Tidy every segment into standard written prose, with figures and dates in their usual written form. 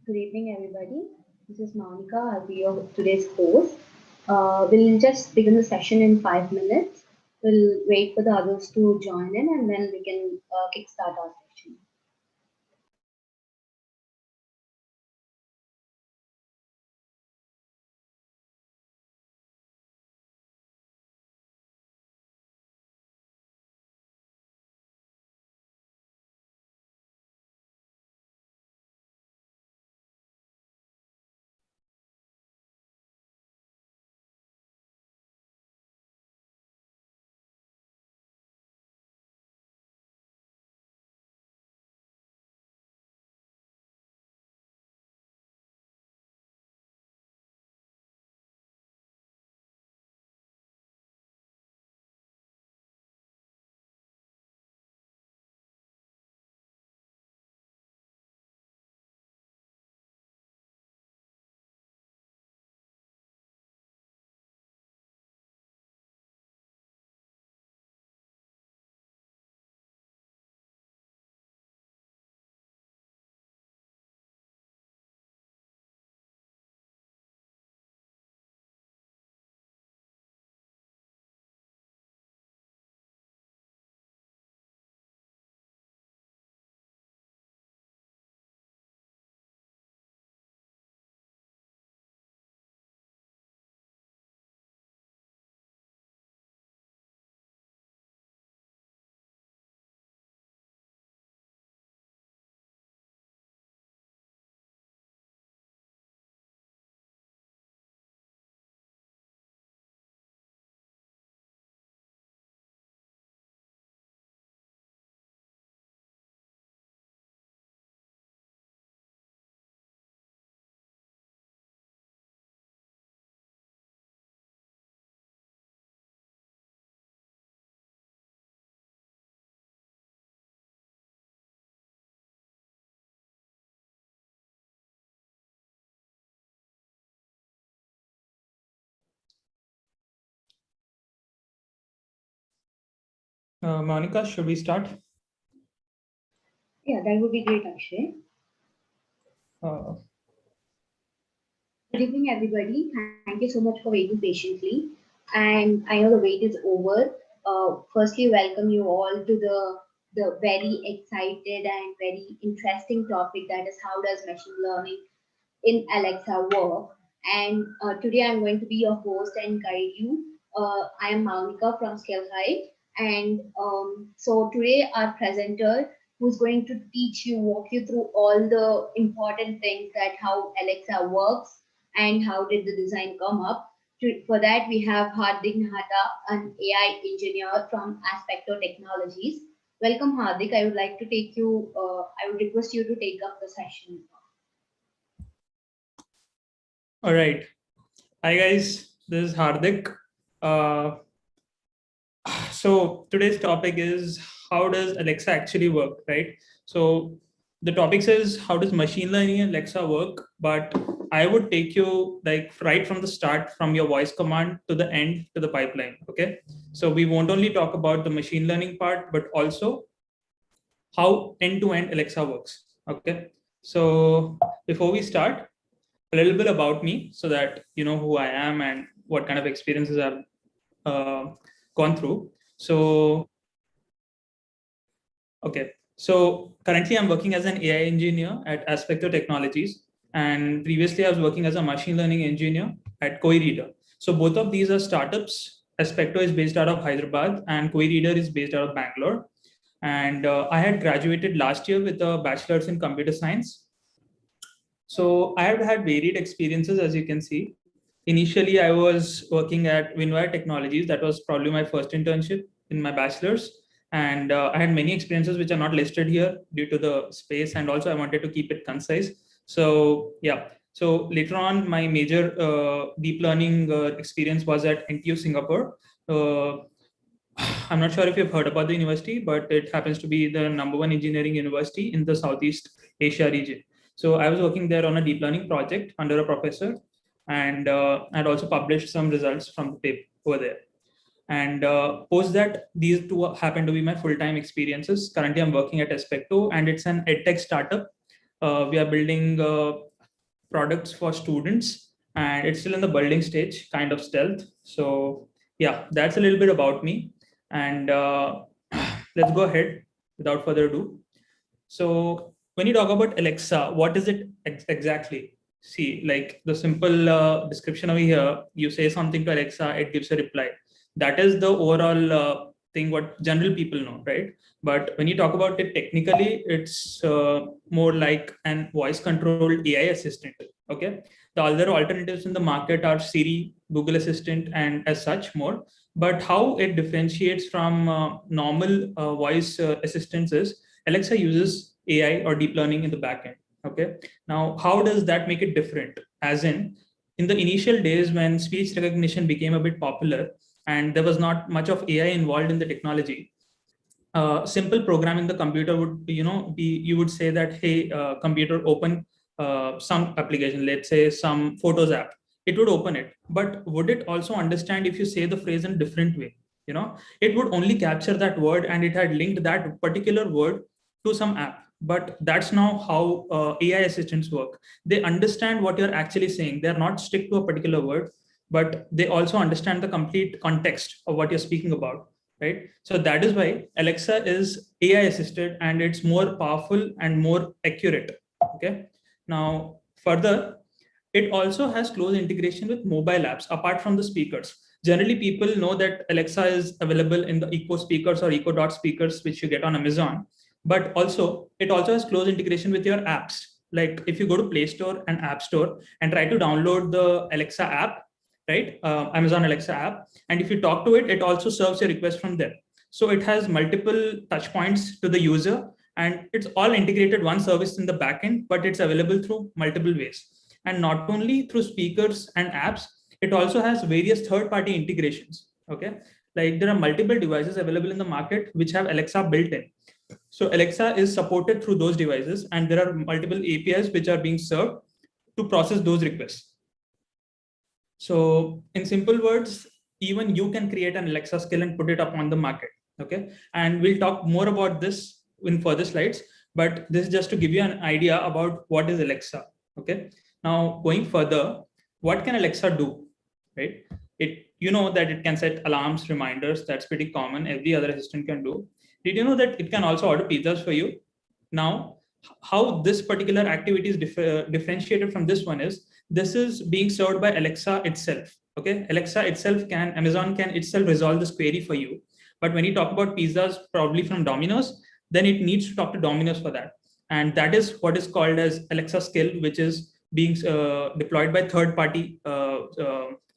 Good evening, everybody. This is Monica. I'll be your today's host. We'll just begin the session in 5 minutes. We'll wait for the others to join in and then we can kickstart our session. Monica, should we start? Yeah, that would be great, Akshay. Uh, Good evening, everybody. Thank you so much for waiting patiently. And I know the wait is over. Firstly, welcome you all to the very excited and very interesting topic that is how does machine learning in Alexa work. And today I'm going to be your host and guide you. I am Monica from Skilhie. And so today our presenter who's going to teach you, walk you through all the important things that how Alexa works and how did the design come up. For that, we have Hardik Nahata, an AI engineer from AspectO Technologies. Welcome, Hardik. I would like to take you, I would request you to take up the session. all right. Hi, guys. This is Hardik. So today's topic is how does Alexa actually work, right? So the topic says how does machine learning and Alexa work, but I would take you like right from the start, from your voice command to the end to the pipeline. Okay. So we won't only talk about the machine learning part, but also how end-to-end Alexa works. Okay. So before we start, a little bit about me so that you know who I am and what kind of experiences I've gone through. So, okay. So currently I'm working as an AI engineer at AspectO Technologies. And previously I was working as a machine learning engineer at KoiReader. So both of these are startups. AspectO is based out of Hyderabad and KoiReader is based out of Bangalore. And I had graduated last year with a bachelor's in computer science. So I have had varied experiences, as you can see. Initially, I was working at Winwire Technologies. That was probably my first internship in my bachelor's. And I had many experiences which are not listed here due to the space. And also, I wanted to keep it concise. So, yeah. So later on, my major deep learning experience was at NTU Singapore. I'm not sure if you've heard about the university, but it happens to be the #1 engineering university in the Southeast Asia region. So I was working there on a deep learning project under a professor, and I'd also published some results from the paper over there. And post that, these two happen to be my full-time experiences. Currently, I'm working at AspectO, and it's an edtech startup. We are building products for students, and it's still in the building stage, kind of stealth. So yeah, that's a little bit about me. And let's go ahead without further ado. So when you talk about Alexa, what is it exactly? See, like the simple description over here, you say something to Alexa, it gives a reply. That is the overall thing what general people know, right? But when you talk about it technically, it's more like an voice controlled AI assistant. Okay. The other alternatives in the market are Siri, Google Assistant, and as such more. But how it differentiates from normal voice assistants is Alexa uses AI or deep learning in the backend. Okay. Now, how does that make it different? As in the initial days when speech recognition became a bit popular and there was not much of AI involved in the technology, simple program in the computer would be you would say that, hey, computer, open some application, let's say some photos app. It would open it, but would it also understand if you say the phrase in a different way? It would only capture that word and it had linked that particular word to some app. But that's now how AI assistants work. They understand what you're actually saying. They're not stick to a particular word, but they also understand the complete context of what you're speaking about, right? So that is why Alexa is AI assisted and it's more powerful and more accurate. Okay. Now, further, it also has close integration with mobile apps apart from the speakers. Generally, people know that Alexa is available in the Echo speakers or Echo Dot speakers, which you get on Amazon. But also, it also has close integration with your apps. Like if you go to Play Store and App Store and try to download the Alexa app, right? Amazon Alexa app. And if you talk to it, it also serves a request from there. So it has multiple touch points to the user, and it's all integrated one service in the backend, but it's available through multiple ways. And not only through speakers and apps, it also has various third-party integrations. Okay, like there are multiple devices available in the market which have Alexa built in. So Alexa is supported through those devices, and there are multiple APIs which are being served to process those requests. So in simple words, even you can create an Alexa skill and put it up on the market. Okay. And we'll talk more about this in further slides, but this is just to give you an idea about what is Alexa. Okay. Now going further, what can Alexa do? Right. You know that it can set alarms, reminders. That's pretty common. Every other assistant can do. Did you know that it can also order pizzas for you? Now, how this particular activity is differentiated from this one is this is being served by Alexa itself. Okay, Alexa itself Amazon can itself resolve this query for you. But when you talk about pizzas, probably from Domino's, then it needs to talk to Domino's for that. And that is what is called as Alexa skill, which is being deployed by third-party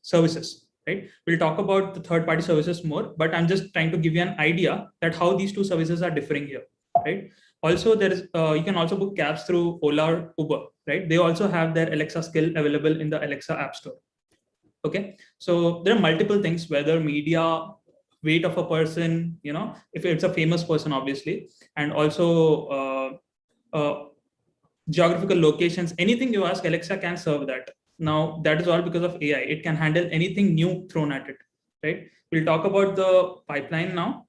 services. Right? We'll talk about the third-party services more, but I'm just trying to give you an idea that how these two services are differing here. Right? Also, there is you can also book cabs through Ola or Uber, right? They also have their Alexa skill available in the Alexa app store. Okay, so there are multiple things, whether media, weight of a person, if it's a famous person, obviously, and also geographical locations, anything you ask, Alexa can serve that. Now, that is all because of AI. It can handle anything new thrown at it, right? We'll talk about the pipeline now.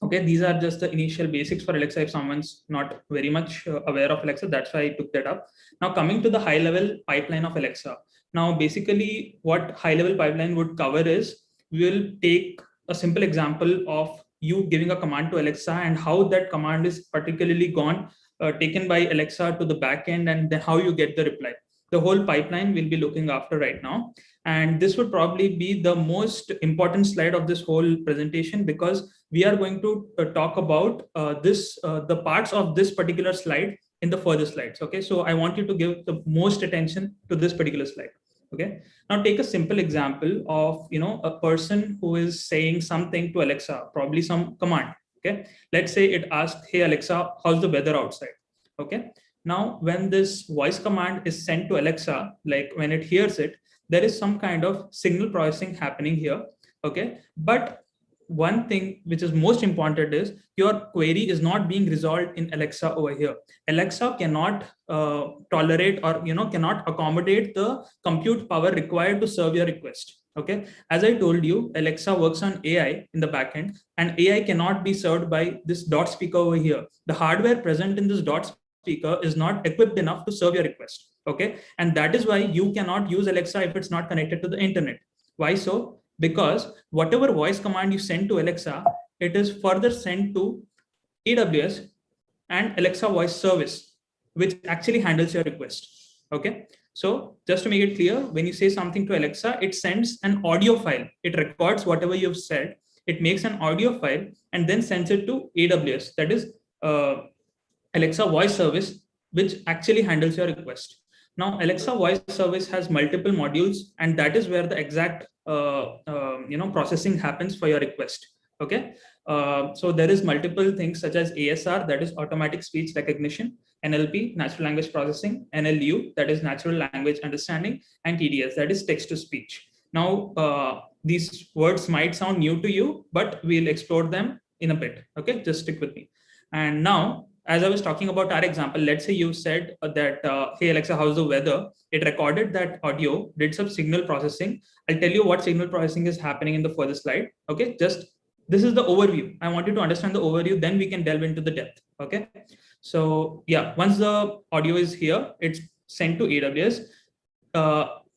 Okay, these are just the initial basics for Alexa if someone's not very much aware of Alexa. That's why I took that up. Now, coming to the high level pipeline of Alexa. Now, basically, what high level pipeline would cover is we will take a simple example of you giving a command to Alexa and how that command is particularly taken by Alexa to the backend, and then how you get the reply. The whole pipeline we'll be looking after right now. And this would probably be the most important slide of this whole presentation, because we are going to talk about the parts of this particular slide in the further slides. Okay, so I want you to give the most attention to this particular slide. Okay, now take a simple example of a person who is saying something to Alexa, probably some command. Okay, let's say it asks, "Hey Alexa, how's the weather outside?" Okay, now when this voice command is sent to Alexa, like when it hears it, there is some kind of signal processing happening here. Okay, but one thing which is most important is your query is not being resolved in Alexa over here. Alexa cannot tolerate or cannot accommodate the compute power required to serve your request. Okay, as I told you, Alexa works on AI in the backend, and AI cannot be served by this dot speaker over here. The hardware present in this dot speaker speaker is not equipped enough to serve your request. Okay. And that is why you cannot use Alexa if it's not connected to the internet. Why so? Because whatever voice command you send to Alexa, it is further sent to AWS and Alexa voice service, which actually handles your request. Okay. So just to make it clear, when you say something to Alexa, it sends an audio file. It records whatever you've said. It makes an audio file and then sends it to AWS, that is Alexa voice service, which actually handles your request. Now, Alexa voice service has multiple modules, and that is where the exact processing happens for your request. Okay, so there is multiple things such as ASR, that is automatic speech recognition, NLP, natural language processing, NLU, that is natural language understanding, and TDS, that is text to speech. Now, these words might sound new to you, but we'll explore them in a bit. Okay, just stick with me. And now, as I was talking about our example, let's say you said that, hey, Alexa, how's the weather? It recorded that audio, did some signal processing. I'll tell you what signal processing is happening in the further slide. Okay, just this is the overview. I want you to understand the overview, then we can delve into the depth. Okay, so yeah, once the audio is here, it's sent to AWS.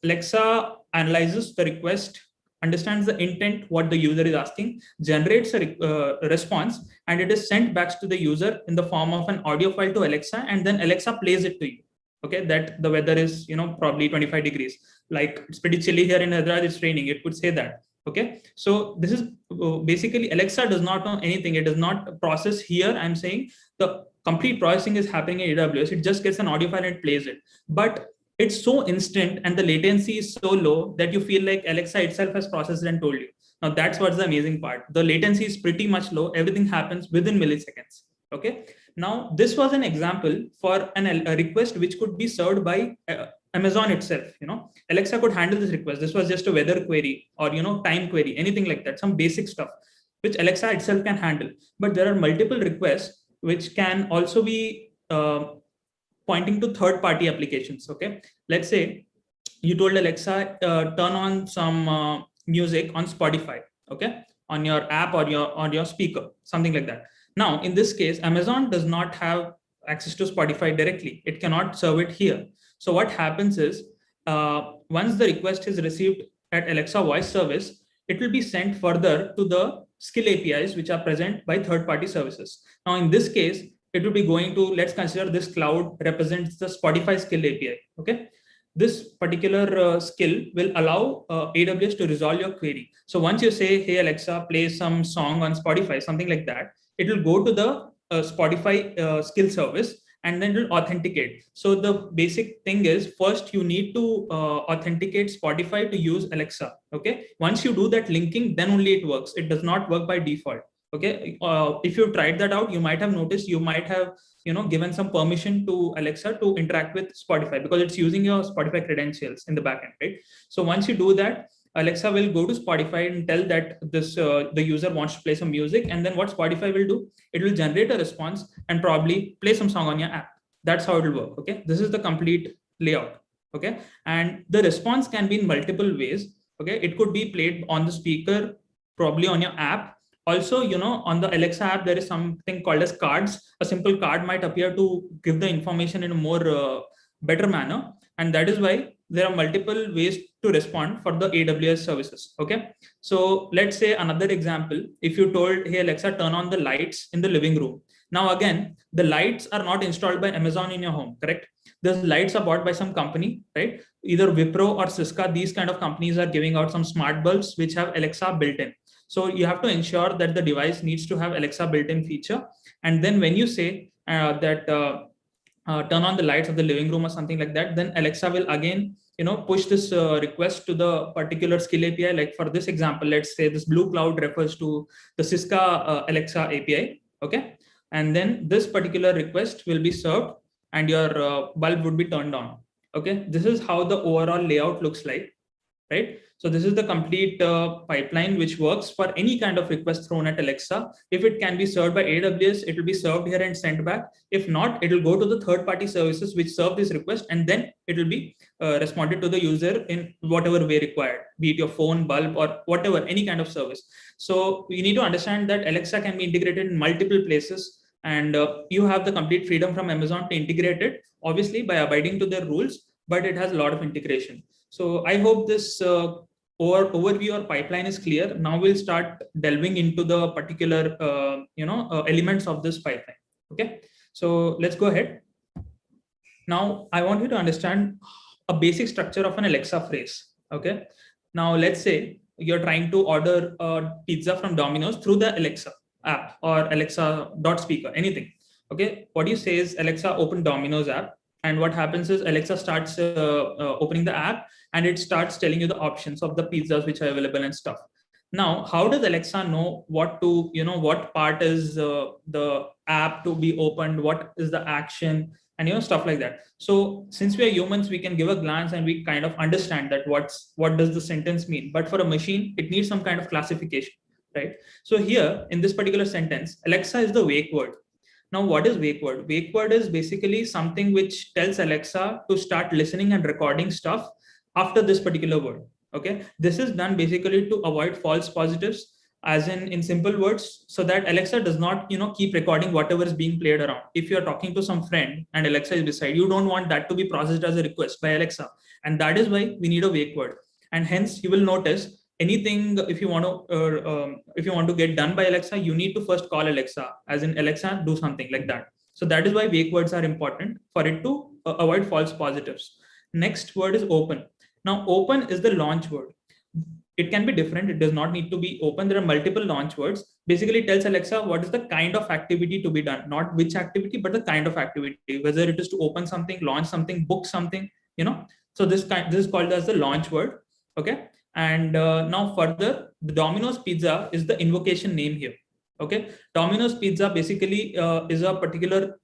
Alexa analyzes the request, understands the intent, what the user is asking, generates a response, and it is sent back to the user in the form of an audio file to Alexa, and then Alexa plays it to you. Okay, that the weather is probably 25 degrees. Like it's pretty chilly here in Hyderabad, it's raining. It could say that. Okay, so this is basically Alexa does not know anything. It does not process here. I'm saying the complete processing is happening in AWS. It just gets an audio file and plays it. But it's so instant and the latency is so low that you feel like Alexa itself has processed and told you. Now that's what's the amazing part. The latency is pretty much low. Everything happens within milliseconds. Okay. Now this was an example for a request which could be served by Amazon itself. Alexa could handle this request. This was just a weather query or time query, anything like that, some basic stuff which Alexa itself can handle. But there are multiple requests which can also be pointing to third-party applications. Okay, let's say you told Alexa turn on some music on Spotify. Okay, on your app or your speaker, something like that. Now, in this case, Amazon does not have access to Spotify directly. It cannot serve it here. So what happens is once the request is received at Alexa voice service, it will be sent further to the skill APIs which are present by third-party services. Now, in this case, it will be going to, let's consider this cloud represents the Spotify skill API. Okay, this particular skill will allow AWS to resolve your query. So once you say, hey Alexa, play some song on Spotify, something like that, it will go to the Spotify skill service and then it will authenticate. So the basic thing is, first you need to authenticate Spotify to use Alexa. Okay, once you do that linking, then only it works. It does not work by default. Okay, if you tried that out, you might have noticed you might have given some permission to Alexa to interact with Spotify because it's using your Spotify credentials in the backend, right? So once you do that, Alexa will go to Spotify and tell that this the user wants to play some music, and then what Spotify will do, it will generate a response and probably play some song on your app. That's how it will work. Okay, this is the complete layout. Okay, and the response can be in multiple ways. Okay, it could be played on the speaker, probably on your app. Also, on the Alexa app, there is something called as cards. A simple card might appear to give the information in a more better manner. And that is why there are multiple ways to respond for the AWS services. Okay. So let's say another example, if you told, hey, Alexa, turn on the lights in the living room. Now, again, the lights are not installed by Amazon in your home, correct? Those lights are bought by some company, right? Either Wipro or Cisco, these kind of companies are giving out some smart bulbs which have Alexa built in. So you have to ensure that the device needs to have Alexa built-in feature. And then when you say that turn on the lights of the living room or something like that, then Alexa will again, push this request to the particular skill API. Like for this example, let's say this blue cloud refers to the Cisco Alexa API. Okay. And then this particular request will be served and your bulb would be turned on. Okay. This is how the overall layout looks like, right? So this is the complete pipeline which works for any kind of request thrown at Alexa. If it can be served by AWS, it will be served here and sent back. If not, it will go to the third-party services which serve this request, and then it will be responded to the user in whatever way required, be it your phone, bulb, or whatever, any kind of service. So you need to understand that Alexa can be integrated in multiple places, and you have the complete freedom from Amazon to integrate it, obviously by abiding to their rules, but it has a lot of integration. So I hope this overview or pipeline is clear. Now we'll start delving into the particular elements of this pipeline. Okay, so let's go ahead. Now I want you to understand a basic structure of an Alexa phrase. Okay, now let's say you're trying to order a pizza from Domino's through the Alexa app or Alexa dot speaker, anything. Okay, what you say is Alexa, open Domino's app, and what happens is Alexa starts opening the app, and it starts telling you the options of the pizzas which are available and stuff. Now, how does Alexa know what to, what part is the app to be opened, what is the action, and stuff like that. So since we are humans, we can give a glance and we kind of understand that what does the sentence mean. But for a machine, it needs some kind of classification, right? So here in this particular sentence, Alexa is the wake word. Now, what is wake word? Wake word is basically something which tells Alexa to start listening and recording stuff after this particular word. Okay, this is done basically to avoid false positives, as in simple words, so that Alexa does not keep recording whatever is being played around. If you're talking to some friend and Alexa is beside, you don't want that to be processed as a request by Alexa, and that is why we need a wake word. And hence you will notice anything, if you want to get done by Alexa, you need to first call Alexa, as in Alexa, do something, like that. So that is why wake words are important, for it to avoid false positives. Next word is open. Now, open is the launch word. It can be different. It does not need to be open. There are multiple launch words. Basically, it tells Alexa what is the kind of activity to be done, not which activity, but the kind of activity, whether it is to open something, launch something, book something, So this is called as the launch word. Okay. And now further, the Domino's Pizza is the invocation name here. Okay. Domino's Pizza basically is a particular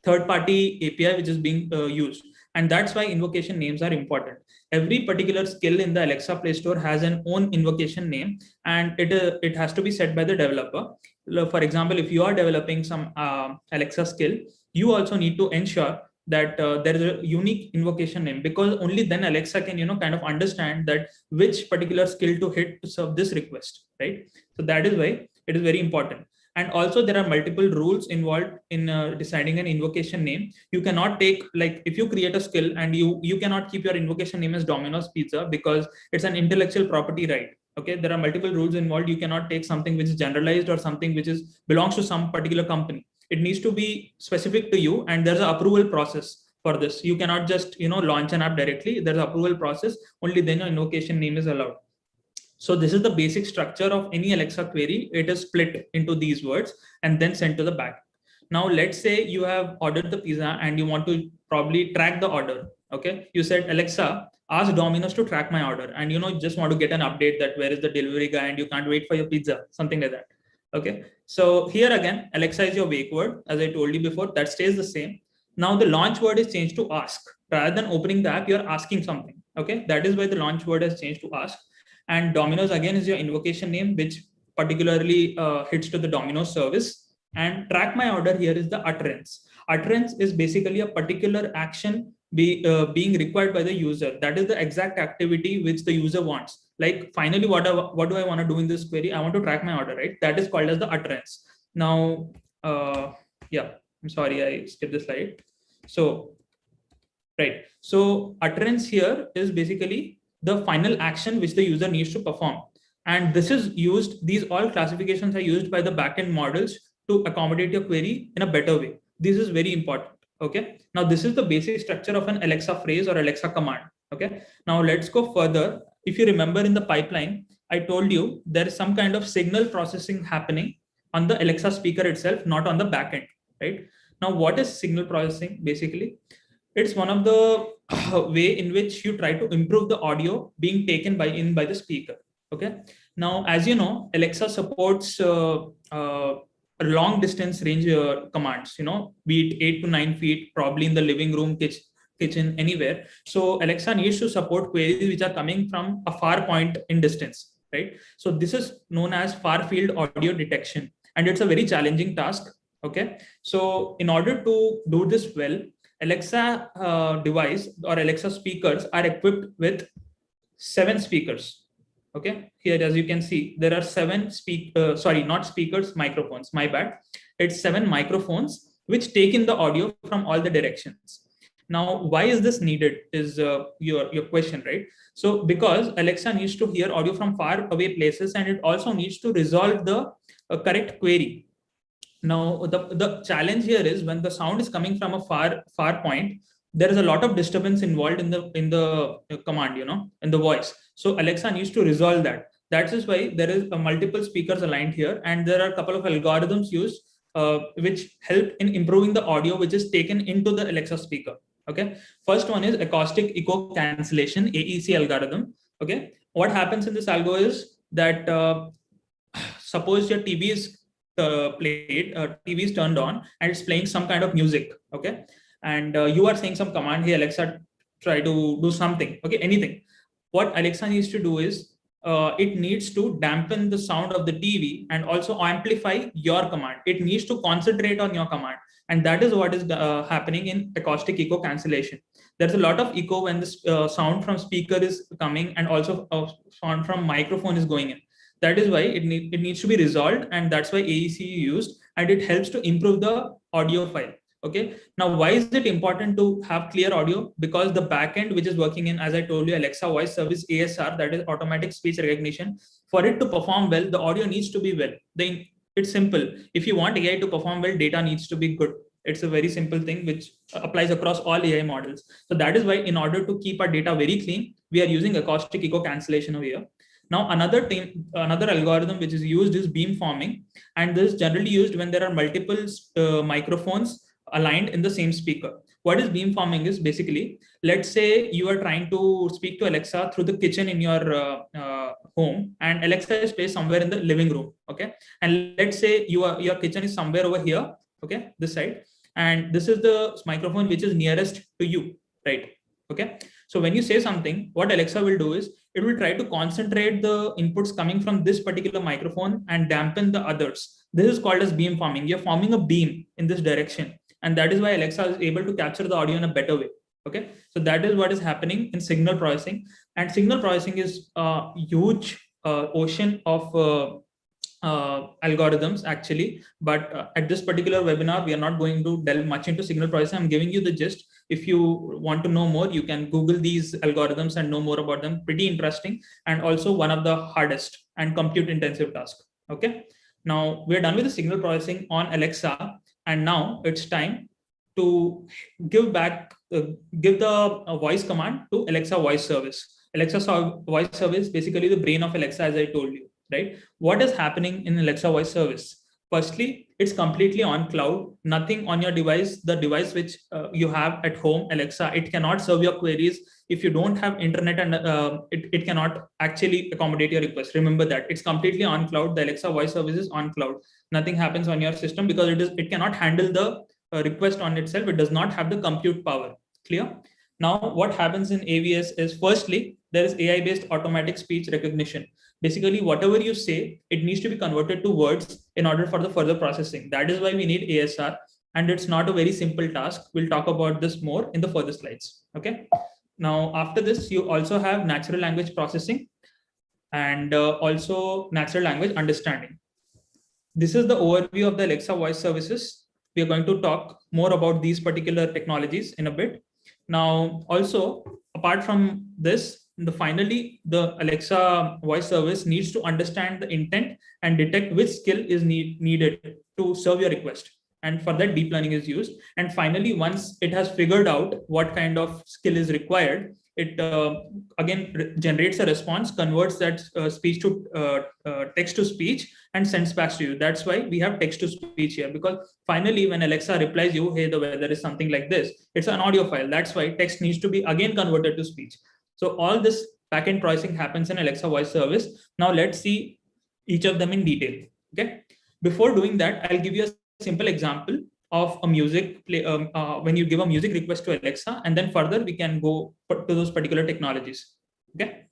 third-party API which is being used. And that's why invocation names are important. Every particular skill in the Alexa Play Store has an own invocation name, and it has to be set by the developer. For example, if you are developing some Alexa skill, you also need to ensure that there is a unique invocation name, because only then Alexa can kind of understand that which particular skill to hit to serve this request, right? So that is why it is very important. And also there are multiple rules involved in deciding an invocation name. You cannot take, like, if you create a skill and you cannot keep your invocation name as Domino's Pizza, because it's an intellectual property right. Okay, there are multiple rules involved. You cannot take something which is generalized or something which belongs to some particular company. It needs to be specific to you, and there's an approval process for this. You cannot just launch an app directly. There's an approval process. Only then your invocation name is allowed. So this is the basic structure of any Alexa query. It is split into these words and then sent to the back. Now, let's say you have ordered the pizza and you want to probably track the order. Okay, you said, Alexa, ask Domino's to track my order, and just want to get an update that where is the delivery guy and you can't wait for your pizza, something like that. Okay, so here again, Alexa is your wake word, as I told you before. That stays the same. Now the launch word is changed to ask. Rather than opening the app, you're asking something. Okay, that is why the launch word has changed to ask. And Domino's again is your invocation name, which particularly hits to the Domino's service. And track my order here is the utterance. Utterance is basically a particular action being required by the user. That is the exact activity which the user wants. Like, finally, what do I want to do in this query? I want to track my order, right? That is called as the utterance. Now, yeah, I'm sorry, I skipped the slide. So, right. So utterance here is basically the final action which the user needs to perform. And this is used, these all classifications are used by the backend models to accommodate your query in a better way. This is very important. Okay. Now this is the basic structure of an Alexa phrase or Alexa command. Okay. Now let's go further. If you remember in the pipeline, I told you there is some kind of signal processing happening on the Alexa speaker itself, not on the backend, right? Now, what is signal processing basically? It's one of the way in which you try to improve the audio being taken by the speaker. Okay. Now, as you know, Alexa supports long distance range commands. Be it 8 to 9 feet, probably in the living room, kitchen, anywhere. So Alexa needs to support queries which are coming from a far point in distance, right? So this is known as far field audio detection, and it's a very challenging task. Okay. So in order to do this well, Alexa device or Alexa speakers are equipped with 7 speakers. Okay, here as you can see, there are not speakers, microphones. My bad. It's 7 microphones which take in the audio from all the directions. Now, why is this needed? Is your question, right? So, because Alexa needs to hear audio from far away places, and it also needs to resolve the correct query. Now, the challenge here is when the sound is coming from a far point, there is a lot of disturbance involved in the command, in the voice. So Alexa needs to resolve that. That is why there is multiple speakers aligned here, and there are a couple of algorithms used which help in improving the audio which is taken into the Alexa speaker. Okay, first one is acoustic echo cancellation (AEC) algorithm. Okay, what happens in this algo is that suppose your TV is TV is turned on and it's playing some kind of music, okay, and you are saying some command, hey Alexa, try to do something, okay, anything. What Alexa needs to do is it needs to dampen the sound of the TV and also amplify your command. It needs to concentrate on your command, and that is what is happening in acoustic echo cancellation. There's a lot of echo when the sound from speaker is coming, and also sound from microphone is going in. That is why it needs to be resolved, and that's why AEC used, and it helps to improve the audio file. Okay, now why is it important to have clear audio? Because the backend which is working in, as I told you, Alexa voice service, ASR, that is automatic speech recognition, for it to perform well, the audio needs to be well. It's simple. If you want AI to perform well, data needs to be good. It's a very simple thing which applies across all AI models. So that is why, in order to keep our data very clean, we are using acoustic echo cancellation over here. Now, another algorithm which is used is beamforming, and this is generally used when there are multiple microphones aligned in the same speaker. What is beamforming is basically, let's say you are trying to speak to Alexa through the kitchen in your home, and Alexa is placed somewhere in the living room. Okay, and let's say your kitchen is somewhere over here. Okay, this side, and this is the microphone which is nearest to you, right? Okay, so when you say something, what Alexa will do is it will try to concentrate the inputs coming from this particular microphone and dampen the others. This is called as beamforming. You're forming a beam in this direction, and that is why Alexa is able to capture the audio in a better way. Okay, so that is what is happening in signal processing, and signal processing is a huge ocean of algorithms actually, but at this particular webinar we are not going to delve much into signal processing. I'm giving you the gist. If you want to know more, you can Google these algorithms and know more about them. Pretty interesting, and also one of the hardest and compute intensive tasks. Okay, now we're done with the signal processing on Alexa, and now it's time to give the voice command to Alexa voice service. Alexa voice service, basically the brain of Alexa, as I told you, right? What is happening in Alexa voice service? Firstly, it's completely on cloud, nothing on your device. The device which you have at home, Alexa, it cannot serve your queries if you don't have internet, and it cannot actually accommodate your request. Remember that it's completely on cloud. The Alexa voice service is on cloud. Nothing happens on your system because it cannot handle the request on itself. It does not have the compute power. Clear? Now, what happens in AVS is, firstly, there is AI-based automatic speech recognition. Basically, whatever you say, it needs to be converted to words in order for the further processing. That is why we need ASR, and it's not a very simple task. We'll talk about this more in the further slides. Okay. Now, after this, you also have natural language processing and also natural language understanding. This is the overview of the Alexa voice services. We are going to talk more about these particular technologies in a bit. Now, also, apart from this, finally, the Alexa voice service needs to understand the intent and detect which skill is needed to serve your request. And for that, deep learning is used. And finally, once it has figured out what kind of skill is required, it again generates a response, converts that speech to text to speech, and sends back to you. That's why we have text to speech here, because finally, when Alexa replies you, hey, the weather is something like this, it's an audio file. That's why text needs to be again converted to speech. So all this backend processing happens in Alexa voice service. Now let's see each of them in detail. Okay. Before doing that, I'll give you a simple example of a music play when you give a music request to Alexa, and then further we can go to those particular technologies. Okay.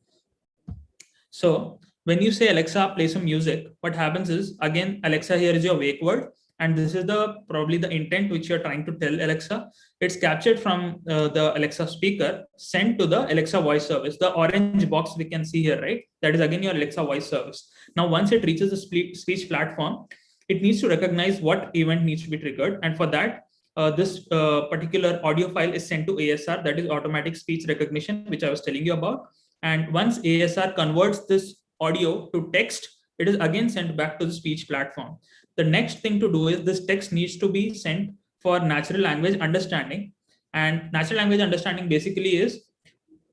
So when you say Alexa, play some music, what happens is, again, Alexa here is your wake word, and this is probably the intent which you're trying to tell Alexa. It's captured from the Alexa speaker, sent to the Alexa voice service. The orange box we can see here, right? That is again your Alexa voice service. Now, once it reaches the speech platform, it needs to recognize what event needs to be triggered. And for that, this particular audio file is sent to ASR, that is automatic speech recognition, which I was telling you about. And once ASR converts this audio to text, it is again sent back to the speech platform. The next thing to do is this text needs to be sent for natural language understanding. And natural language understanding basically is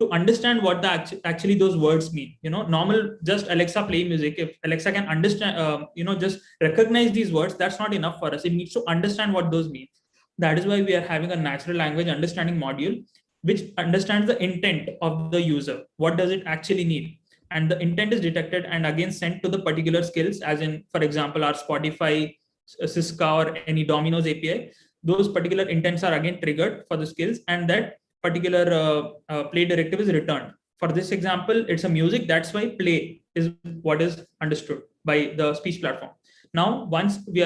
to understand what actually those words mean. Normal just Alexa play music. If Alexa can understand, just recognize these words, that's not enough for us. It needs to understand what those mean. That is why we are having a natural language understanding module, which understands the intent of the user. What does it actually need? And the intent is detected and again sent to the particular skills, as in, for example, our Spotify, Cisco, or any Domino's API. Those particular intents are again triggered for the skills, and that particular play directive is returned. For this example, it's a music. That's why play is what is understood by the speech platform. Now, once we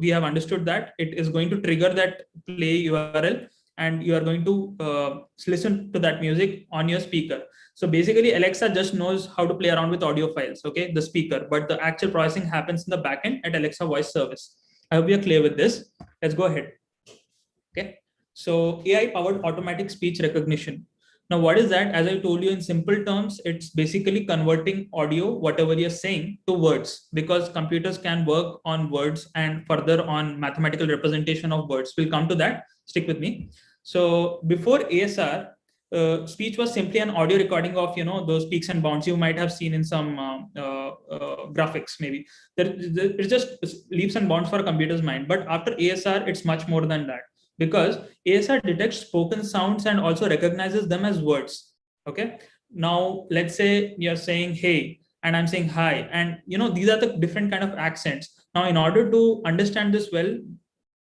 have understood that, it is going to trigger that play URL, and you are going to listen to that music on your speaker. So basically, Alexa just knows how to play around with audio files, okay, the speaker, but the actual processing happens in the backend at Alexa voice service. I hope you're clear with this. Let's go ahead. Okay. So AI powered automatic speech recognition. Now, what is that? As I told you in simple terms, it's basically converting audio, whatever you're saying, to words, because computers can work on words and further on mathematical representation of words. We'll come to that. Stick with me. So before ASR, speech was simply an audio recording of those peaks and bounds you might have seen in some graphics. Maybe it's just leaps and bounds for a computer's mind. But after ASR, it's much more than that, because ASR detects spoken sounds and also recognizes them as words. Okay. Now, let's say you're saying hey, and I'm saying hi, and these are the different kind of accents. Now, in order to understand this well,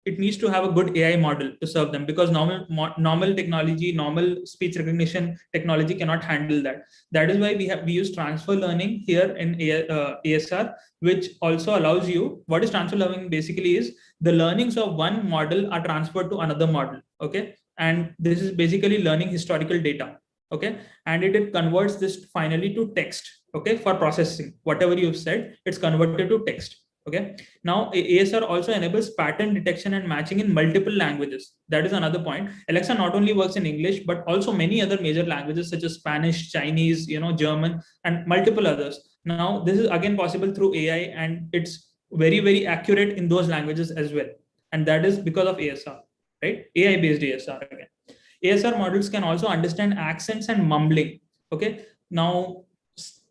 it needs to have a good AI model to serve them, because normal technology, normal speech recognition technology cannot handle that. That is why we use transfer learning here in ASR, which also allows you. What is transfer learning basically is the learnings of one model are transferred to another model. Okay, and this is basically learning historical data. Okay, and it converts this finally to text. Okay, for processing whatever you've said, it's converted to text. Okay. Now, ASR also enables pattern detection and matching in multiple languages. That is another point. Alexa not only works in English, but also many other major languages such as Spanish, Chinese, German, and multiple others. Now, this is again possible through AI, and it's very, very accurate in those languages as well. And that is because of ASR, right? AI-based ASR again. ASR models can also understand accents and mumbling. Okay. Now,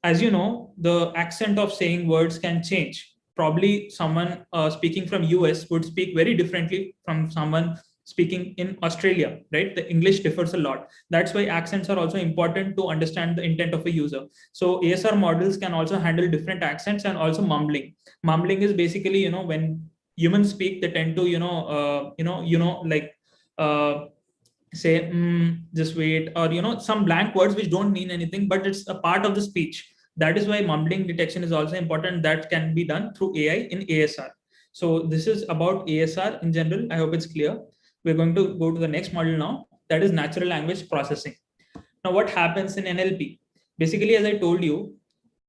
as you know, the accent of saying words can change. Probably someone speaking from US would speak very differently from someone speaking in Australia, right? The English differs a lot. That's why accents are also important to understand the intent of a user. So ASR models can also handle different accents and also mumbling. Mumbling is basically, when humans speak, they tend to, say, just wait, or, some blank words which don't mean anything, but it's a part of the speech. That is why mumbling detection is also important. That can be done through AI in ASR. So this is about ASR in general. I hope it's clear. We're going to go to the next model now. That is natural language processing. Now, what happens in NLP? Basically, as I told you,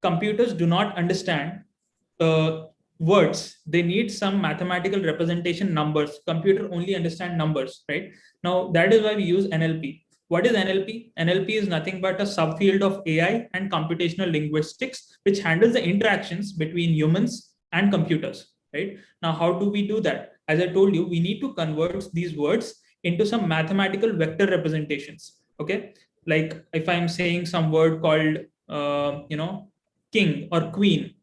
computers do not understand words. They need some mathematical representation, numbers. Computer only understand numbers, right? Now, that is why we use NLP. What is NLP? NLP is nothing but a subfield of AI and computational linguistics, which handles the interactions between humans and computers, right? Now, how do we do that? As I told you, we need to convert these words into some mathematical vector representations. Okay. Like if I'm saying some word called, king or queen.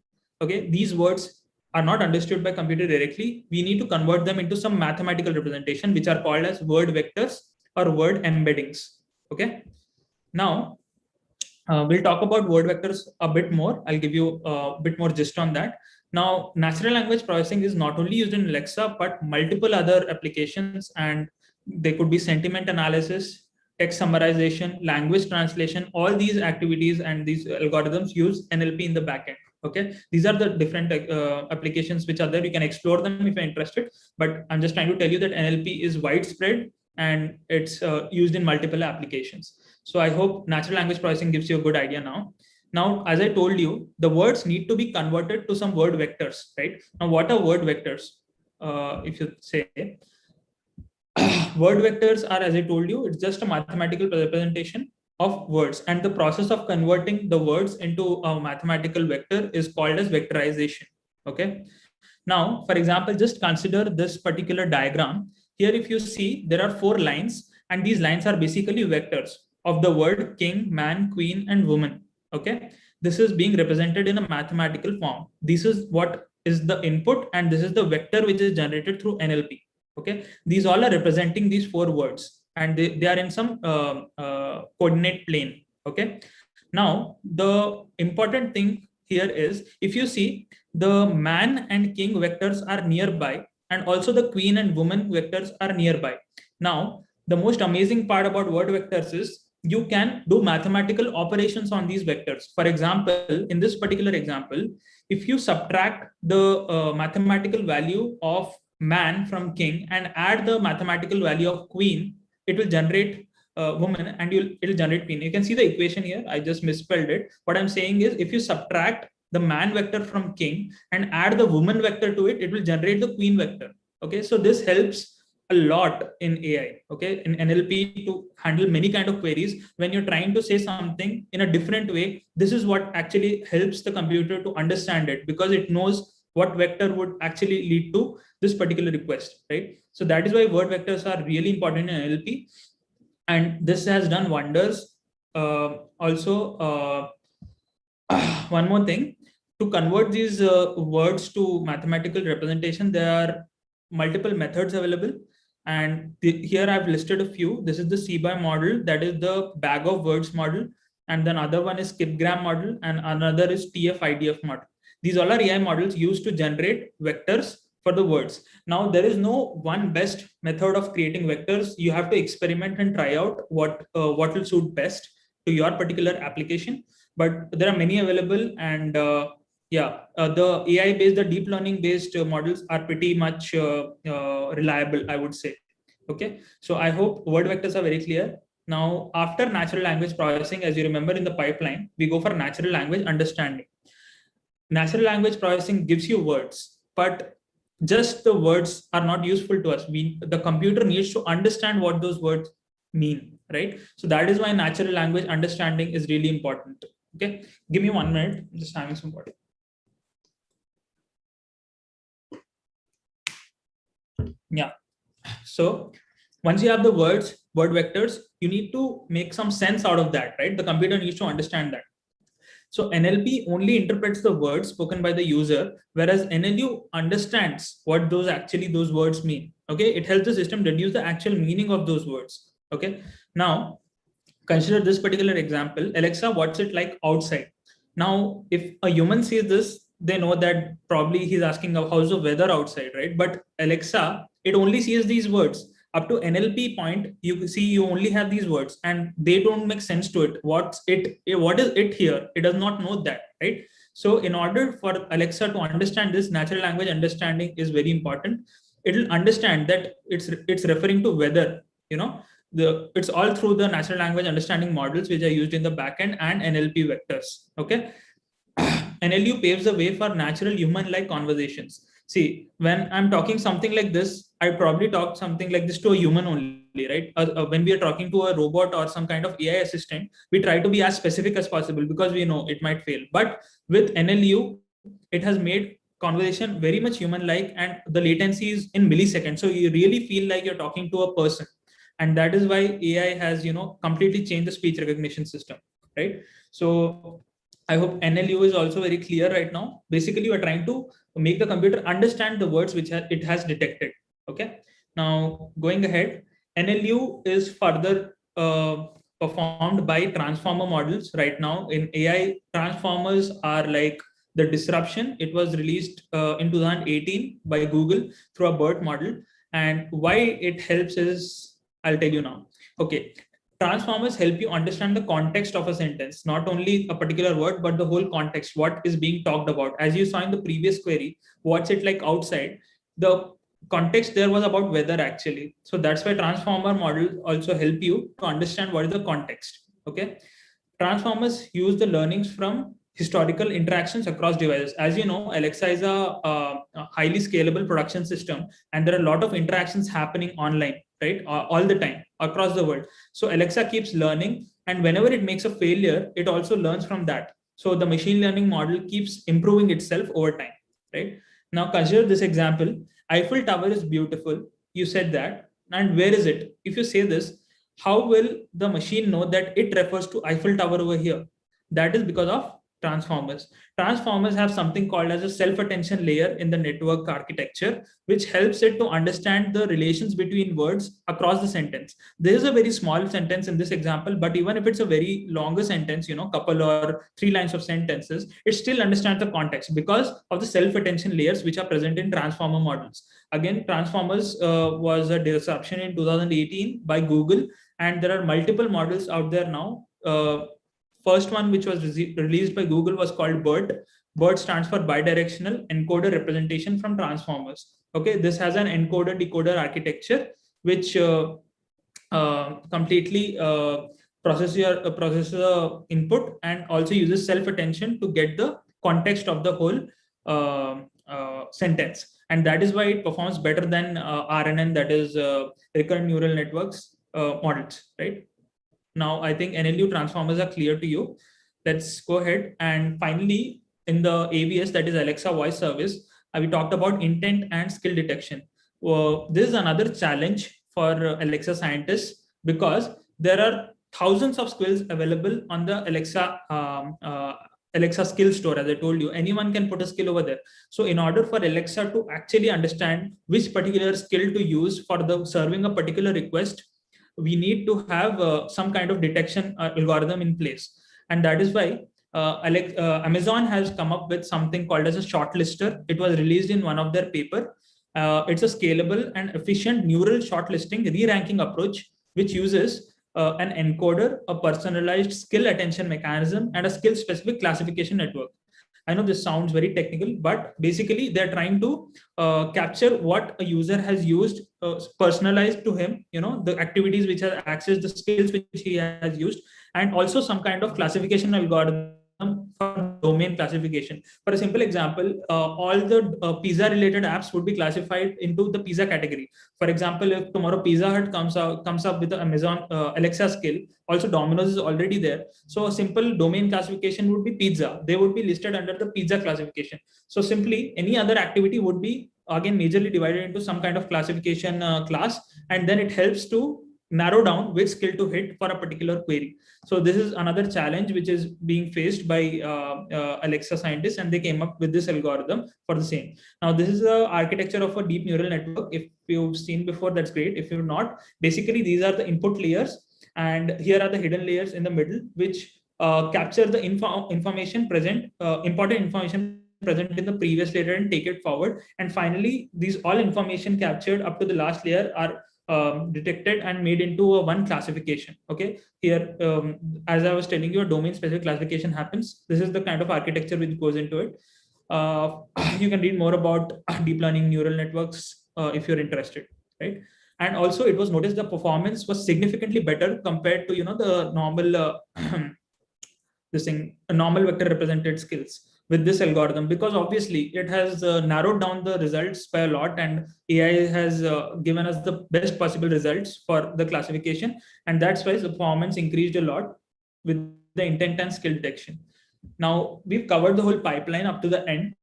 Okay. These words are not understood by computer directly. We need to convert them into some mathematical representation, which are called as word vectors or word embeddings. Okay. Now, we'll talk about word vectors a bit more. I'll give you a bit more gist on that. Now, natural language processing is not only used in Alexa, but multiple other applications, and they could be sentiment analysis, text summarization, language translation. All these activities and these algorithms use NLP in the backend. Okay, these are the different applications which are there. You can explore them if you're interested, but I'm just trying to tell you that NLP is widespread and it's used in multiple applications. So I hope natural language processing gives you a good idea now. Now, as I told you, the words need to be converted to some word vectors, right? Now, what are word vectors? If you say, word vectors are, as I told you, it's just a mathematical representation of words, and the process of converting the words into a mathematical vector is called as vectorization. Okay. Now, for example, just consider this particular diagram. Here, if you see, there are 4 lines, and these lines are basically vectors of the word king, man, queen, and woman. Okay. This is being represented in a mathematical form. This is what is the input, and this is the vector which is generated through NLP. Okay. These all are representing these 4 words, and they are in some coordinate plane. Okay. Now, the important thing here is, if you see, the man and king vectors are nearby, and also the queen and woman vectors are nearby. Now, the most amazing part about word vectors is you can do mathematical operations on these vectors. For example, in this particular example, if you subtract the mathematical value of man from king and add the mathematical value of queen, it will generate woman, and it'll generate queen. You can see the equation here. I just misspelled it. What I'm saying is, if you subtract the man vector from king and add the woman vector to it, it will generate the queen vector. Okay, so this helps a lot in AI, okay, in NLP, to handle many kind of queries. When you're trying to say something in a different way, this is what actually helps the computer to understand it, because it knows what vector would actually lead to this particular request, right? So that is why word vectors are really important in NLP, and this has done wonders. Also, one more thing, to convert these words to mathematical representation, there are multiple methods available, and here I've listed a few. This is the CBI model, that is the bag of words model, and then another one is skipgram model, and another is TF-IDF model. These all are AI models used to generate vectors for the words. Now, there is no one best method of creating vectors. You have to experiment and try out what will suit best to your particular application, but there are many available. And the AI based, the deep learning based models are pretty much reliable, I would say. Okay, so I hope word vectors are very clear. Now, after natural language processing, as you remember in the pipeline, we go for natural language understanding. Natural language processing gives you words, but just the words are not useful to us. The computer needs to understand what those words mean, right? So that is why natural language understanding is really important. Okay, give me 1 minute. I'm just having some water. Yeah. So once you have the words, word vectors, you need to make some sense out of that, right? The computer needs to understand that. So NLP only interprets the words spoken by the user, whereas NLU understands what those words mean. Okay, it helps the system deduce the actual meaning of those words. Okay, now consider this particular example. Alexa, what's it like outside? Now, if a human sees this, they know that probably he's asking how's the weather outside, right? But Alexa, it only sees these words. Up to NLP point, you see you only have these words and they don't make sense to it. What is it here? It does not know that, right? So in order for Alexa to understand this, natural language understanding is very important. It'll understand that it's referring to weather, you know, it's all through the natural language understanding models which are used in the backend and NLP vectors. Okay. NLU paves the way for natural human-like conversations. See, when I'm talking something like this, I probably talk something like this to a human only, right? When we are talking to a robot or some kind of AI assistant, we try to be as specific as possible because we know it might fail. But with NLU, it has made conversation very much human-like, and the latency is in milliseconds. So you really feel like you're talking to a person. And that is why AI has, completely changed the speech recognition system, right? So I hope NLU is also very clear right now. Basically, we're trying to make the computer understand the words which it has detected. Okay. Now, going ahead, NLU is further performed by transformer models right now. In AI, transformers are like the disruption. It was released in 2018 by Google through a BERT model. And why it helps is, I'll tell you now. Okay. Transformers help you understand the context of a sentence, not only a particular word, but the whole context, what is being talked about. As you saw in the previous query, what's it like outside? The context there was about weather actually. So that's why transformer models also help you to understand what is the context. Okay. Transformers use the learnings from historical interactions across devices. As you know, Alexa is a highly scalable production system, and there are a lot of interactions happening online, right? All the time across the world. So Alexa keeps learning, and whenever it makes a failure, it also learns from that. So the machine learning model keeps improving itself over time, right? Now consider this example. Eiffel Tower is beautiful. You said that. And where is it? If you say this, how will the machine know that it refers to Eiffel Tower over here? That is because of transformers. Transformers have something called as a self-attention layer in the network architecture, which helps it to understand the relations between words across the sentence. There is a very small sentence in this example, but even if it's a very longer sentence, couple or 3 lines of sentences, it still understands the context because of the self-attention layers which are present in transformer models. Again, transformers was a disruption in 2018 by Google, and there are multiple models out there now. First one which was released by Google was called BERT. BERT stands for bidirectional encoder representation from transformers. Okay, this has an encoder decoder architecture which completely processes the input and also uses self attention to get the context of the whole sentence, and that is why it performs better than RNN, that is recurrent neural networks models, right? Now I think NLU transformers are clear to you. Let's go ahead. And finally, in the AVS, that is Alexa voice service, we talked about intent and skill detection. This is another challenge for Alexa scientists because there are thousands of skills available on the Alexa skill store. As I told you, anyone can put a skill over there. So in order for Alexa to actually understand which particular skill to use for the serving a particular request, we need to have some kind of detection algorithm in place. And that is why Amazon has come up with something called as a shortlister. It was released in one of their paper. It's a scalable and efficient neural shortlisting re-ranking approach, which uses an encoder, a personalized skill attention mechanism, and a skill specific classification network. I know this sounds very technical, but basically they're trying to capture what a user has used, personalized to him, the activities which have accessed, the skills which he has used, and also some kind of classification algorithm for domain classification. For a simple example, all the pizza related apps would be classified into the pizza category. For example, if tomorrow Pizza Hut comes up with the Amazon Alexa skill, also Domino's is already there. So a simple domain classification would be pizza. They would be listed under the pizza classification. So simply any other activity would be again majorly divided into some kind of classification class, and then it helps to narrow down which skill to hit for a particular query. So this is another challenge which is being faced by Alexa scientists, and they came up with this algorithm for the same. Now, this is the architecture of a deep neural network. If you've seen before, that's great. If you've not, basically these are the input layers, and here are the hidden layers in the middle, which capture the information present, important information present in the previous layer and take it forward. And finally, these all information captured up to the last layer are detected and made into a one classification. Okay, here as I was telling you, a domain specific classification happens. This is the kind of architecture which goes into it. You can read more about deep learning neural networks if you're interested, right? And also it was noticed the performance was significantly better compared to the normal this thing, normal vector represented skills with this algorithm, because obviously it has narrowed down the results by a lot, and AI has given us the best possible results for the classification, and that's why the performance increased a lot with the intent and skill detection. Now we've covered the whole pipeline up to the end,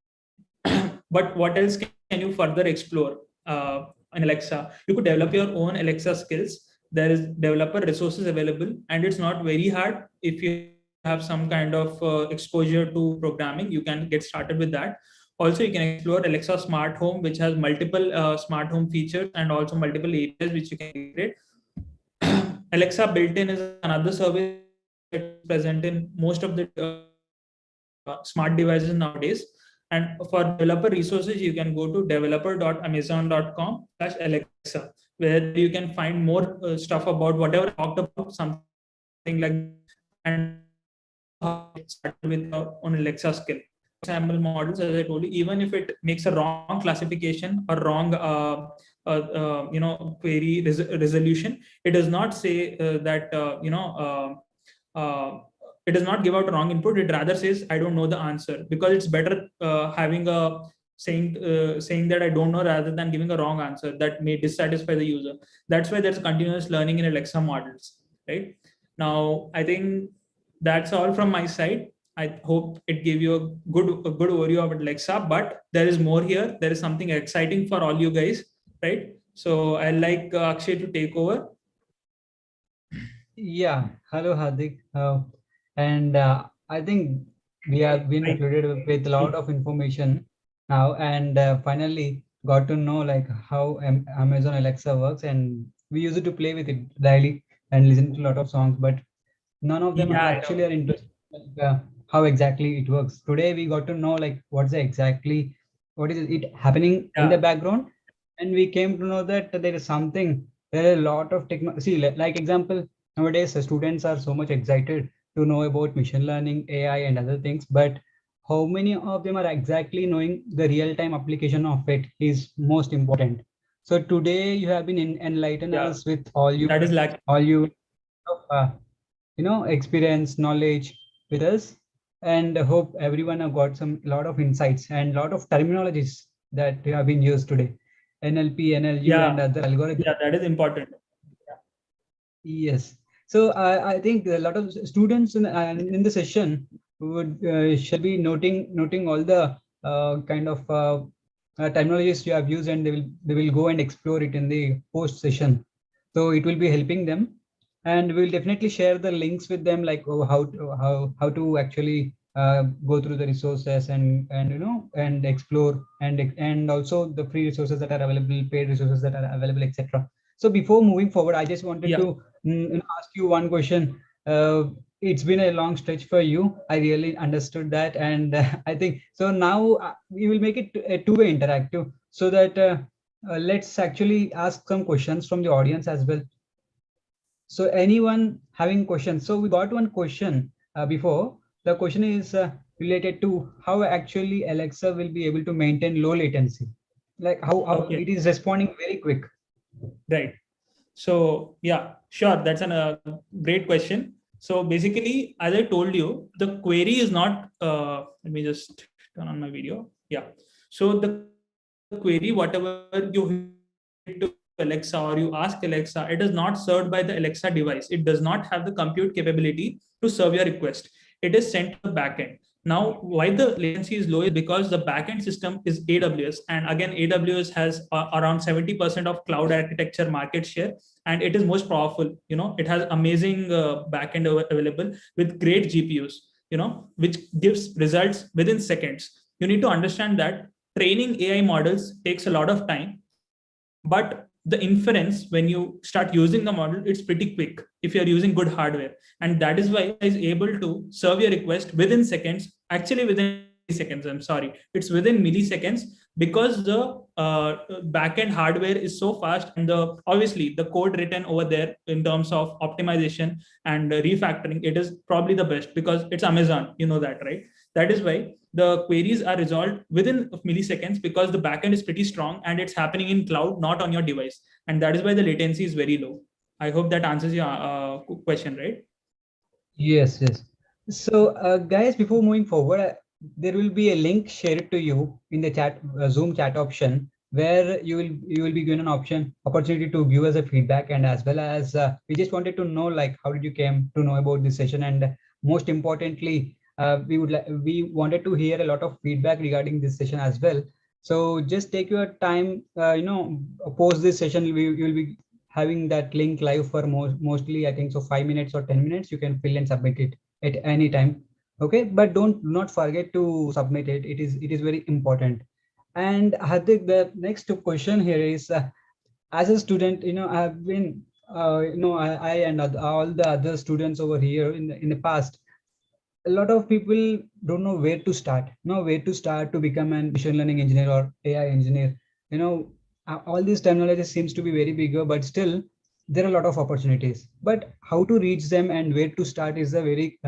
but what else can you further explore in Alexa? You could develop your own Alexa skills. There is developer resources available, and it's not very hard. If you have some kind of exposure to programming, you can get started with that. Also, you can explore Alexa Smart Home, which has multiple smart home features and also multiple APIs which you can integrate. Alexa built-in is another service present in most of the smart devices nowadays. And for developer resources, you can go to developer.amazon.com/Alexa, where you can find more stuff about whatever I talked about, something like that. And also how it started with your own Alexa skill. Example models, as I told you, even if it makes a wrong classification or wrong query resolution, it does not say that it does not give out wrong input. It rather says I don't know the answer, because it's better having a saying that I don't know rather than giving a wrong answer that may dissatisfy the user. That's why there's continuous learning in Alexa models, right? Now, I think that's all from my side. I hope it gave you a good overview of Alexa, but there is more here. There is something exciting for all you guys, right? So I'd like Akshay to take over. Yeah, hello Hardik. And I think we have been Hi. flooded with a lot of information now, and finally got to know like how Amazon Alexa works. And we used to play with it daily and listen to a lot of songs, but none of them Yeah, are I know. actually are interested like, how exactly it works. Today we got to know like what's exactly what is it happening in the Yeah, background, and we came to know that there is something. There are a lot of technology. See, like example, nowadays students are so much excited to know about machine learning, AI, and other things, but how many of them are exactly knowing the real-time application of it is most important. So today you have been enlighten yeah. us with all you That is lacking. all you uh, experience knowledge with us, and I hope everyone have got some lot of insights and lot of terminologies that have been used today, NLP, NLU, and Yeah, other algorithms. yeah, that is important. Yes. So I think a lot of students in the session would shall be noting all the kind of terminologies you have used, and they will go and explore it in the post session. So it will be helping them, and we'll definitely share the links with them, like how to actually go through the resources, and explore, and also the free resources that are available, paid resources that are available, etc. So before moving forward, I just wanted Yeah, to ask you one question. It's been a long stretch for you. I really understood that, and I think so. Now we will make it a two-way interactive, so that let's actually ask some questions from the audience as well. So anyone having questions? So we got one question before. The question is related to how actually Alexa will be able to maintain low latency, like how okay, it is responding very quick. right. So yeah, sure. That's a great question. So basically, as I told you, the query is not. Let me just turn on my video. Yeah. So the query, whatever you hit to Alexa or you ask Alexa, it is not served by the Alexa device. It does not have the compute capability to serve your request. It is sent to the backend. Now, why the latency is low is because the backend system is AWS, and again, AWS has around 70% of cloud architecture market share, and it is most powerful. It has amazing backend available with great GPUs. Which gives results within seconds. You need to understand that training AI models takes a lot of time, but the inference, when you start using the model, it's pretty quick if you're using good hardware. And that is why is able to serve your request within seconds, actually within milliseconds. I'm sorry, it's within milliseconds, because the backend hardware is so fast, and the obviously the code written over there in terms of optimization and refactoring, it is probably the best, because it's Amazon, you know that, right? That is why the queries are resolved within milliseconds, because the backend is pretty strong and it's happening in cloud, not on your device. And that is why the latency is very low. I hope that answers your question, right? Yes, yes. So, guys, before moving forward, there will be a link shared to you in the chat, Zoom chat option, where you will be given an opportunity to give us a feedback, and as well as we just wanted to know like how did you came to know about this session, and most importantly, we wanted to hear a lot of feedback regarding this session as well. So just take your time, post this session. We will be having that link live for mostly I think so 5 minutes or 10 minutes. You can fill and submit it at any time. Okay, but don't not forget to submit it. It is very important. And Hardik, the next question here is, as a student, I've been I and all the other students over here in the past, a lot of people don't know where to start, where to start to become an machine learning engineer or AI engineer. All these terminologies seems to be very bigger, but still there are a lot of opportunities, but how to reach them and where to start is a very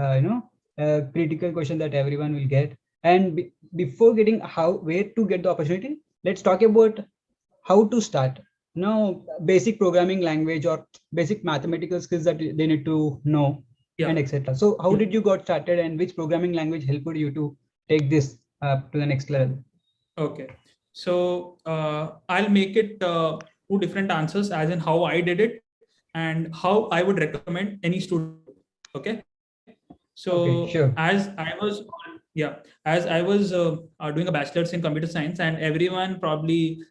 critical question that everyone will get. And before getting where to get the opportunity, let's talk about how to start. Now, basic programming language or basic mathematical skills that they need to know, and etc. So how did you got started, and which programming language helped you to take this to the next level? Okay, so I'll make it two different answers, as in how I did it and how I would recommend any student to do it. Okay, so Okay, sure. as I was doing a bachelor's in computer science, and everyone probably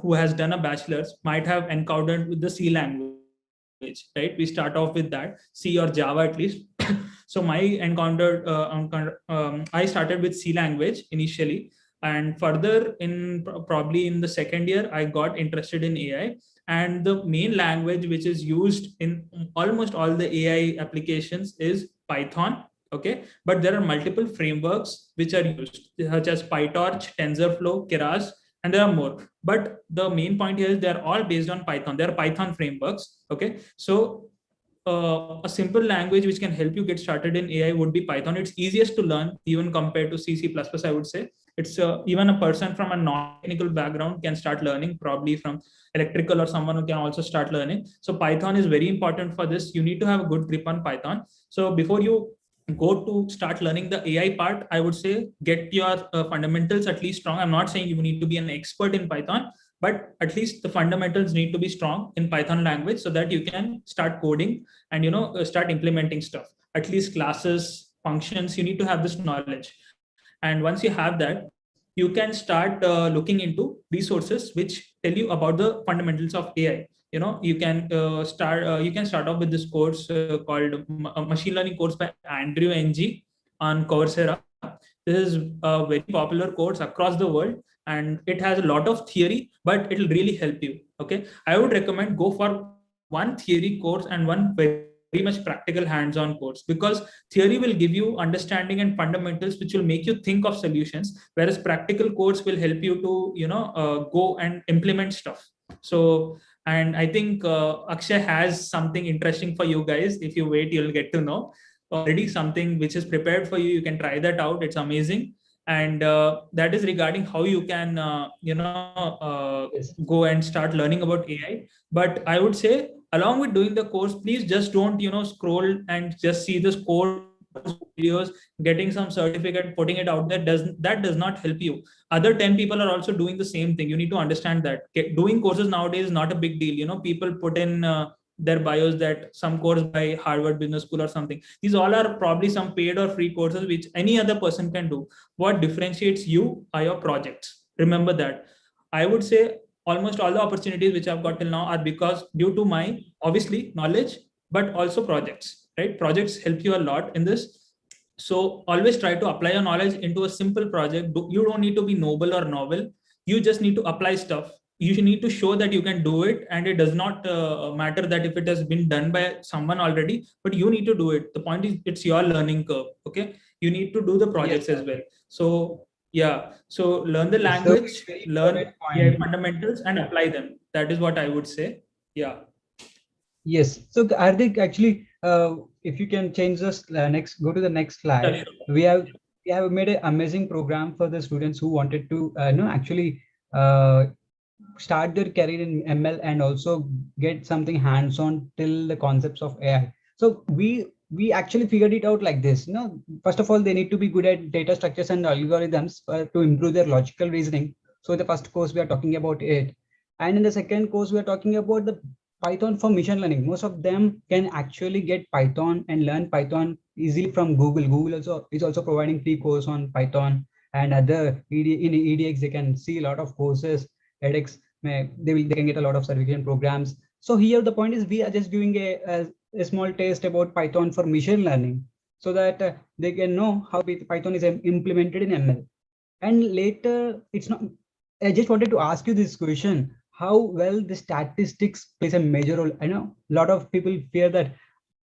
who has done a bachelor's might have encountered with the C language, right? We start off with that, C or Java at least. So I started with C language initially, and further in probably in the second year I got interested in AI. And the main language which is used in almost all the AI applications is Python. Okay, but there are multiple frameworks which are used, such as PyTorch, TensorFlow, Keras, and there are more. But the main point here is they're all based on Python. They're Python frameworks. Okay, so a simple language which can help you get started in AI would be Python. It's easiest to learn even compared to C, C++, I would say. It's even a person from a non-technical background can start learning, probably from electrical or someone who can also start learning. So Python is very important for this. You need to have a good grip on Python. So before you go to start learning the AI part, I would say get your fundamentals at least strong. I'm not saying you need to be an expert in Python, but at least the fundamentals need to be strong in Python language so that you can start coding and start implementing stuff. At least classes, functions, you need to have this knowledge. And once you have that, you can start looking into resources which tell you about the fundamentals of AI. You can start off with this course called machine learning course by Andrew Ng on Coursera. This is a very popular course across the world, and it has a lot of theory, but it'll really help you. Okay, I would recommend go for one theory course and one very much practical hands-on course, because theory will give you understanding and fundamentals which will make you think of solutions, whereas practical course will help you to go and implement stuff. So, and I think Akshay has something interesting for you guys. If you wait, you'll get to know already something which is prepared for you. You can try that out. It's amazing. And that is regarding how you can Yes. go and start learning about AI. But I would say, along with doing the course, please just don't scroll and just see this course videos, getting some certificate, putting it out there. Does not help you. Other 10 people are also doing the same thing. You need to understand that doing courses nowadays is not a big deal. People put in their bios that some course by Harvard Business School or something. These all are probably some paid or free courses which any other person can do. What differentiates you are your projects. Remember that. I would say almost all the opportunities which I've got till now are because due to my obviously knowledge, but also projects, right? Projects help you a lot in this. So always try to apply your knowledge into a simple project. You don't need to be noble or novel. You just need to apply stuff. You need to show that you can do it, and it does not matter that if it has been done by someone already, but you need to do it. The point is, it's your learning curve. Okay, you need to do the Yes, projects as sir. well. So yeah, so learn the Yes, so language, very learn important AI point. fundamentals, and apply them. That is what I would say. Yeah. Yes. So Hardik, actually, if you can change this next, go to the next Yeah, slide. sure. We have we have made an amazing program for the students who wanted to actually uh, start their career in ML and also get something hands-on till the concepts of AI. So we actually figured it out like this. First of all, they need to be good at data structures and algorithms to improve their logical reasoning. So the first course we are talking about it, and in the second course we are talking about the Python for machine learning. Most of them can actually get Python and learn Python easily from Google. Google also is also providing free course on Python, and other in EDX they can see a lot of courses. edX they can get a lot of certification programs. So here the point is we are just doing a small test about Python for machine learning, so that they can know how Python is implemented in ML. And later, it's not. I just wanted to ask you this question: how well the statistics plays a major role? I know a lot of people fear that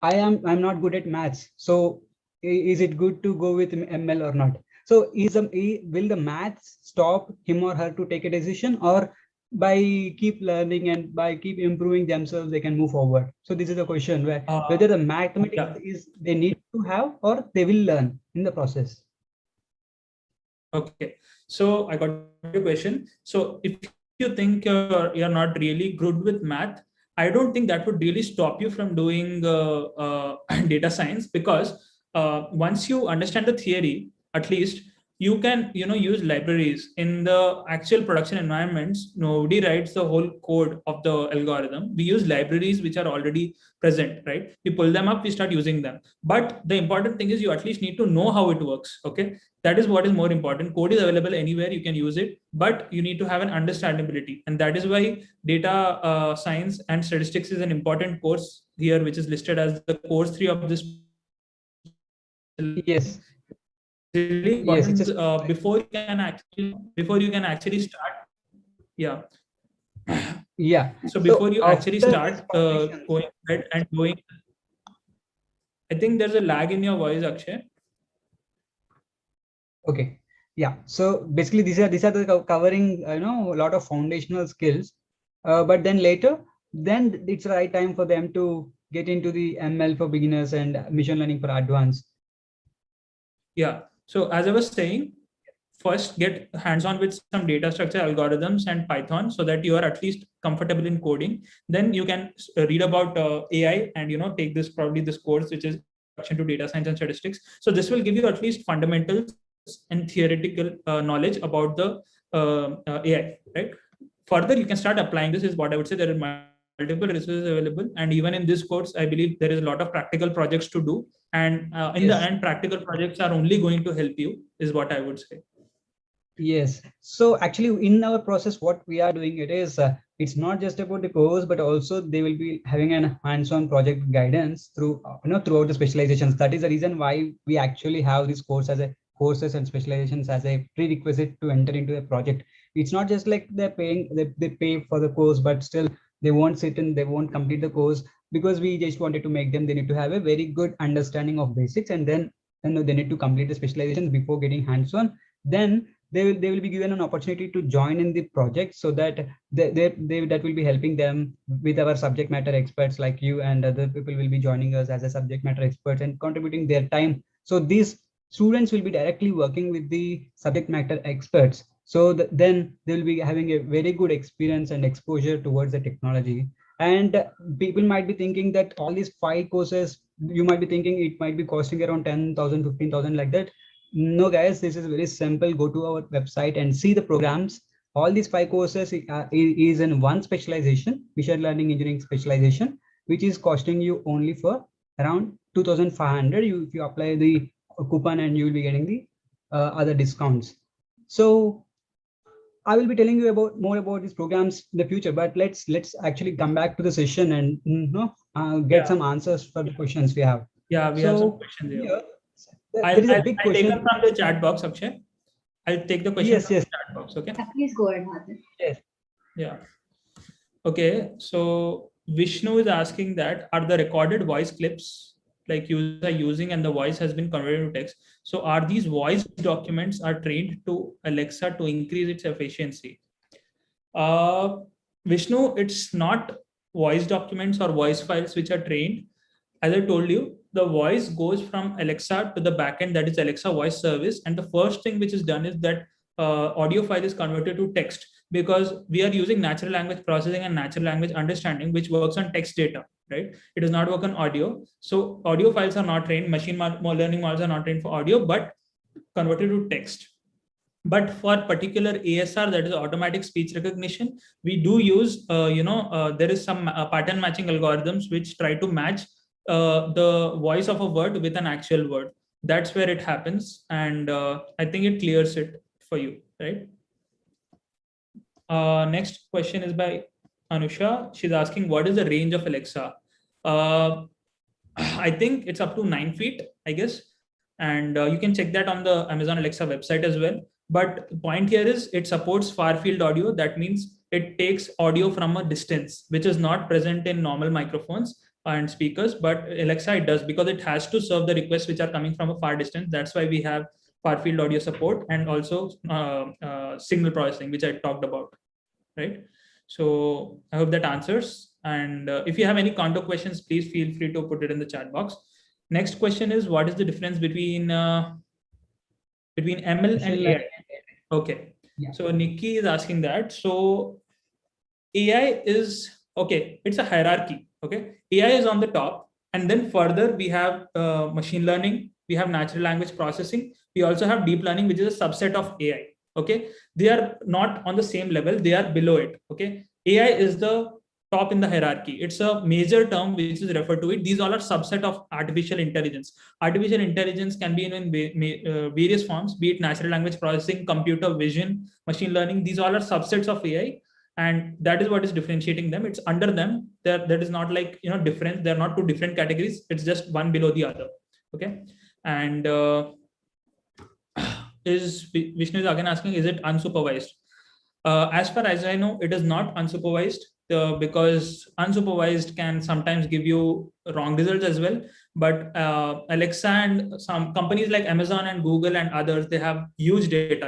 I'm not good at maths. So is it good to go with ML or not? So will the maths stop him or her to take a decision, or by keep learning and by keep improving themselves, they can move forward. So this is a question where whether the mathematics Yeah. is they need to have or they will learn in the process. Okay, so I got your question. So if you think you're not really good with math, I don't think that would really stop you from doing data science, because once you understand the theory, at least you can use libraries in the actual production environments. Nobody writes the whole code of the algorithm. We use libraries which are already present, right? We pull them up, we start using them. But the important thing is you at least need to know how it works. Okay, that is what is more important. Code is available anywhere, you can use it, but you need to have an understandability, and that is why data science and statistics is an important course here, which is listed as the course 3 of this learning. Yes, It's really yes, important it's a before you can actually start. Yeah. yeah. So So before you actually after start this foundation, going ahead and doing, I think there's a lag in your voice, Akshay. okay, yeah. So basically, these are the covering a lot of foundational skills, but then later, then it's the right time for them to get into the ML for beginners and machine learning for advanced. Yeah. So as I was saying, first get hands-on with some data structure algorithms and Python, so that you are at least comfortable in coding. Then you can read about AI and take this course, which is Introduction to Data Science and Statistics. So this will give you at least fundamentals and theoretical knowledge about the AI, right? Further, you can start applying this, is what I would say. There are multiple resources available, and even in this course, I believe there is a lot of practical projects to do, and in the Yes. end, practical projects are only going to help you, is what I would say. Yes. So actually, in our process, what we are doing it is it's not just about the course, but also they will be having an hands-on project guidance through throughout the specializations. That is the reason why we actually have this course as a courses and specializations as a prerequisite to enter into a project. It's not just like they're paying they pay for the course, but still they won't sit and they won't complete the course, because we just wanted to make them. They need to have a very good understanding of basics, and then they need to complete the specializations before getting hands-on. Then they will be given an opportunity to join in the project, so that that will be helping them with our subject matter experts like you, and other people will be joining us as a subject matter experts and contributing their time. So these students will be directly working with the subject matter experts, so then they will be having a very good experience and exposure towards the technology. And people might be thinking that all these 5 courses, you might be thinking it might be costing around 10,000, 15,000 like that. No, guys, this is very simple. Go to our website and see the programs. All these 5 courses is in one specialization, machine learning engineering specialization, which is costing you only for around 2,500. If you apply the coupon, and you will be getting the other discounts. So I will be telling you about more about these programs in the future. But let's actually come back to the session and get Yeah. some answers for the questions we have. Yeah, we have some So questions here. here, there is a big I'll take them question. from the chat box, Akshay. I'll take the question Yes, from yes, the chat box. Okay. Please go ahead, Hardik. yes. Yeah. Okay. So Vishnu is asking that, are the recorded voice clips like users are using and the voice has been converted to text? So are these voice documents are trained to Alexa to increase its efficiency? Uh, Vishnu, it's not voice documents or voice files which are trained. As I told you, the voice goes from Alexa to the backend, that is Alexa voice service. And the first thing which is done is that audio file is converted to text, because we are using natural language processing and natural language understanding, which works on text data, right? It does not work on audio. So audio files are not trained, machine learning models are not trained for audio, but converted to text. But for particular ASR, that is automatic speech recognition, we do use there is some pattern matching algorithms which try to match the voice of a word with an actual word. That's where it happens, and I think it clears it for you, right? Next question is by Anusha. She's asking, what is the range of Alexa? uh, I think it's up to 9 feet, I guess. And you can check that on the Amazon Alexa website as well. But the point here is it supports far field audio. That means it takes audio from a distance, which is not present in normal microphones and speakers. But Alexa, it does, because it has to serve the requests which are coming from a far distance. That's why we have far field audio support, and also signal processing, which I talked about, right? So I hope that answers. And if you have any counter questions, please feel free to put it in the chat box. Next question is, what is the difference between ML and AI? Okay. Yeah. So Nikki is asking that. So AI is, okay, it's a hierarchy. Okay. AI is on the top. And then further, we have machine learning, we have natural language processing. We also have deep learning, which is a subset of AI. Okay. They are not on the same level, they are below it. Okay. AI is the top in the hierarchy. It's a major term which is referred to it. These all are subset of artificial intelligence. Artificial intelligence can be in various forms, be it natural language processing, computer vision, machine learning. These all are subsets of AI, and that is what is differentiating them. It's under them. That is not like difference. They're not two different categories. It's just one below the other. Okay. And is Vishnu is again asking, is it unsupervised? As far as I know, it is not unsupervised, because unsupervised can sometimes give you wrong results as well. But Alexa and some companies like Amazon and Google and others, they have huge data.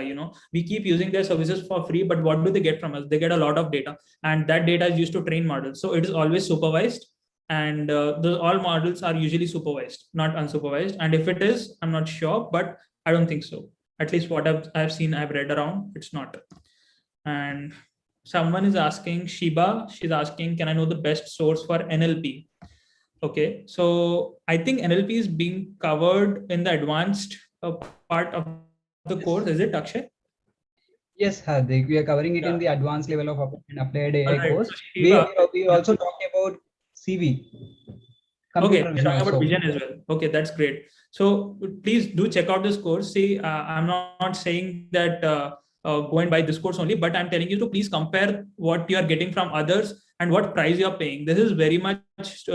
We keep using their services for free, but what do they get from us? They get a lot of data, and that data is used to train models. So it is always supervised, and all models are usually supervised, not unsupervised. And if it is, I'm not sure, but I don't think so. At least what I've seen, I've read around, it's not. And someone is asking, Shiba, she's asking, can I know the best source for NLP? Okay, so I think NLP is being covered in the advanced part of the course. Is it, Akshay? Yes, Hardik, we are covering it in the advanced level of applied AI Right. course. So Shiva, We also talked about CV, computer okay, vision talking about also. vision as well. Okay, that's great. So please do check out this course. See, I'm not saying that go and buy this course only, but I'm telling you to please compare what you are getting from others and what price you are paying. This is very much,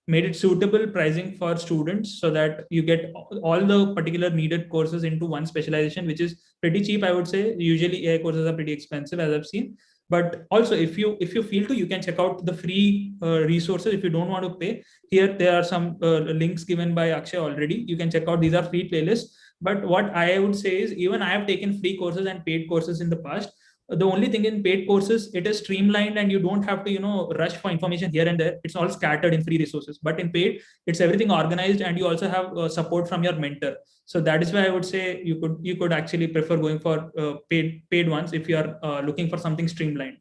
made it suitable pricing for students, so that you get all the particular needed courses into one specialization, which is pretty cheap, I would say. Usually AI courses are pretty expensive, as I've seen. But also, if you feel to, you can check out the free resources. If you don't want to pay, here there are some links given by Akshay already. You can check out, these are free playlists. But what I would say is, even I have taken free courses and paid courses in the past. The only thing, in paid courses, it is streamlined and you don't have to rush for information here and there. It's all scattered in free resources. But in paid, it's everything organized, and you also have support from your mentor. So that is why I would say you could actually prefer going for paid ones if you are looking for something streamlined.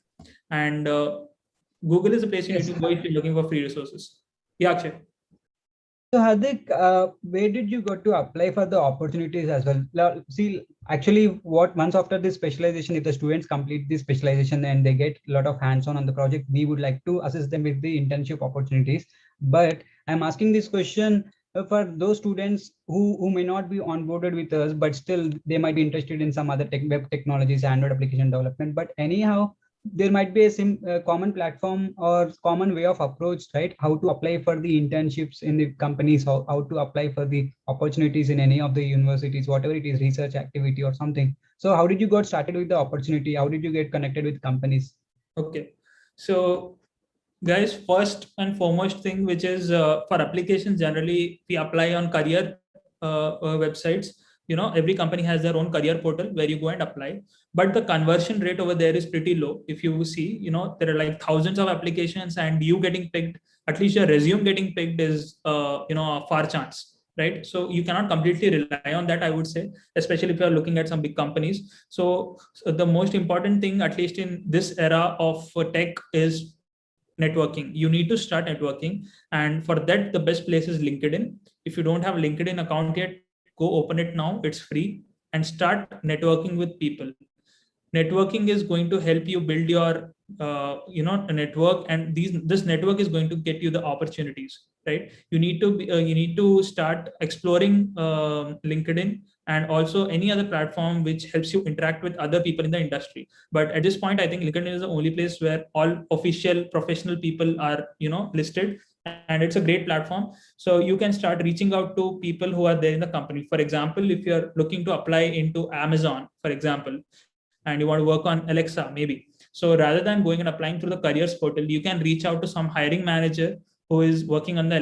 And Google is a place you need to go if you're looking for free resources. Yeah, Akshay. So Hardik, where did you go to apply for the opportunities as well? See, actually, what months after this specialization, if the students complete this specialization and they get a lot of hands-on on the project, we would like to assist them with the internship opportunities. But I'm asking this question for those students who may not be onboarded with us, but still they might be interested in some other web technologies, Android application development. But anyhow, there might be a common platform or common way of approach, right? How to apply for the internships in the companies, how to apply for the opportunities in any of the universities, whatever it is, research activity or something. So how did you got started with the opportunity? How did you get connected with companies? Okay. So guys, first and foremost thing, which is for applications, generally we apply on career websites. Every company has their own career portal where you go and apply, but the conversion rate over there is pretty low. If you see, there are like thousands of applications, and you getting picked, at least your resume getting picked, is a far chance, right? So you cannot completely rely on that, I would say, especially if you are looking at some big companies. So the most important thing, at least in this era of tech, is networking. You need to start networking, and for that, the best place is LinkedIn. If you don't have LinkedIn account yet, go open it now. It's free, and start networking with people. Networking is going to help you build your network, and this network is going to get you the opportunities, right? You need to start exploring LinkedIn, and also any other platform which helps you interact with other people in the industry. But at this point, I think LinkedIn is the only place where all official professional people are listed, and it's a great platform. So you can start reaching out to people who are there in the company. For example, if you're looking to apply into Amazon, for example, and you want to work on Alexa, maybe. So rather than going and applying through the careers portal, you can reach out to some hiring manager who is working on the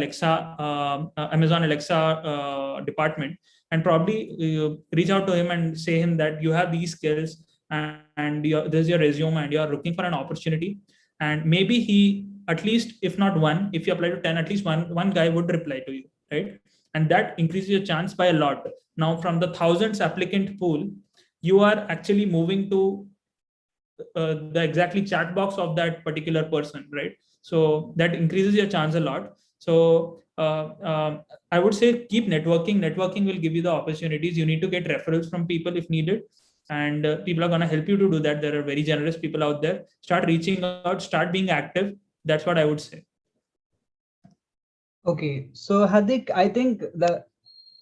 Amazon Alexa department, and probably reach out to him and say him that you have these skills, and there's your resume and you're looking for an opportunity, and maybe he, at least if not one, if you apply to 10, at least one guy would reply to you, right? And that increases your chance by a lot. Now from the thousands applicant pool, you are actually moving to the exactly chat box of that particular person, right? So that increases your chance a lot. So I would say keep networking. Networking will give you the opportunities. You need to get referrals from people if needed, and people are going to help you to do that. There are very generous people out there. Start reaching out, start being active. That's what I would say. Okay, so Hardik, I think the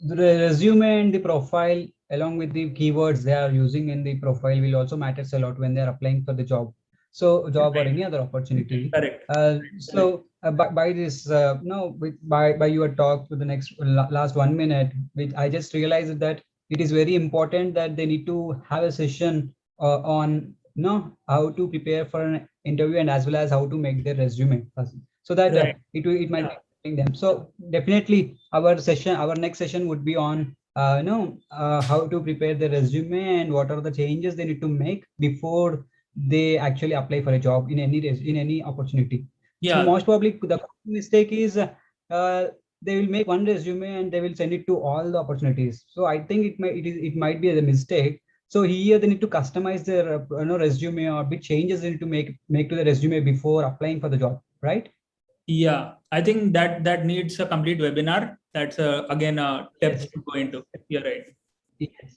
resume and the profile, along with the keywords they are using in the profile, will also matters a lot when they are applying for the job. So job or any other opportunity. Correct. By this, no, by your talk to the next last 1 minute, which I just realized that it is very important that they need to have a session on how to prepare for an interview and as well as how to make their resume, so that Right. it might them. So definitely our next session would be on how to prepare the resume and what are the changes they need to make before they actually apply for a job in any opportunity. So Yeah. most probably the mistake is they will make one resume and they will send it to all the opportunities. So I think it might be a mistake. So here they need to customize their resume, or big changes they need to make to the resume before applying for the job, right? Yeah, I think that needs a complete webinar. That's again a depth Yes. to go into. You're right. Yes.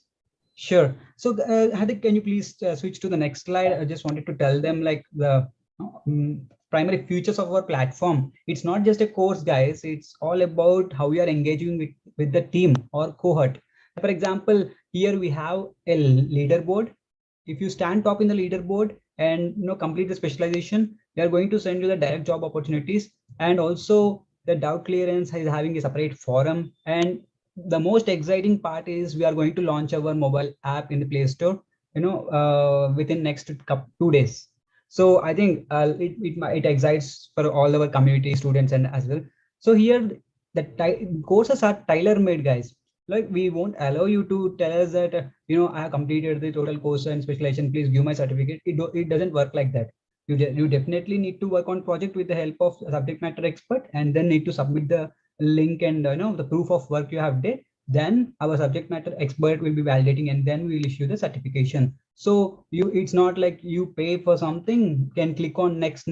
Sure. So, Hardik, can you please switch to the next slide? I just wanted to tell them like the primary features of our platform. It's not just a course, guys. It's all about how we are engaging with the team or cohort. For example, here we have a leaderboard. If you stand top in the leaderboard and complete the specialization, they are going to send you the direct job opportunities, and also the doubt clearance is having a separate forum. And the most exciting part is we are going to launch our mobile app in the Play Store, within next 2 days. So I think it excites for all our community students and as well. So here the courses are tailor made, guys. Like we won't allow you to tell us that I have completed the total course and specialization, please give my certificate. It doesn't work like that. You definitely need to work on project with the help of a subject matter expert, and then need to submit the link and the proof of work you have did. Then our subject matter expert will be validating, and then we will issue the certification. So it's not like you pay for something, can click on next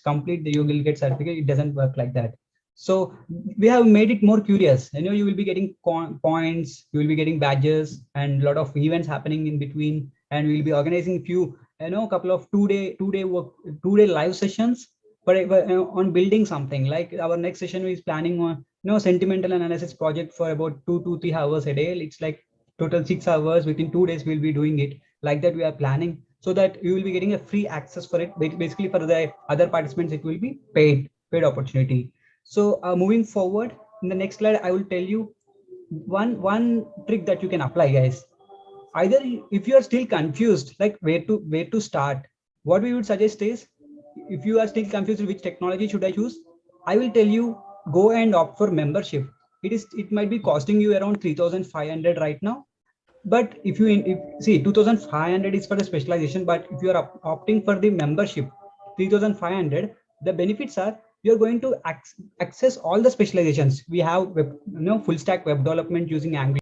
complete, you will get certificate. It doesn't work like that. So we have made it more curious. You will be getting points, you will be getting badges, and a lot of events happening in between. And we'll be organizing few, couple of two-day live sessions, but on building something. Like our next session is planning on sentimental analysis project for about 2 to 3 hours a day. It's like total 6 hours. Within 2 days we'll be doing it like that. We are planning so that you will be getting a free access for it. Basically, for the other participants it will be paid opportunity. So moving forward, in the next slide, I will tell you one trick that you can apply, guys. Either if you are still confused, like where to start, what we would suggest is, if you are still confused which technology should I choose, I will tell you, go and opt for membership. It might be costing you around 3,500 right now. But if see, 2,500 is for the specialization, but if you are opting for the membership, 3,500, the benefits are you're going to access all the specializations. We have full stack web development using Angular.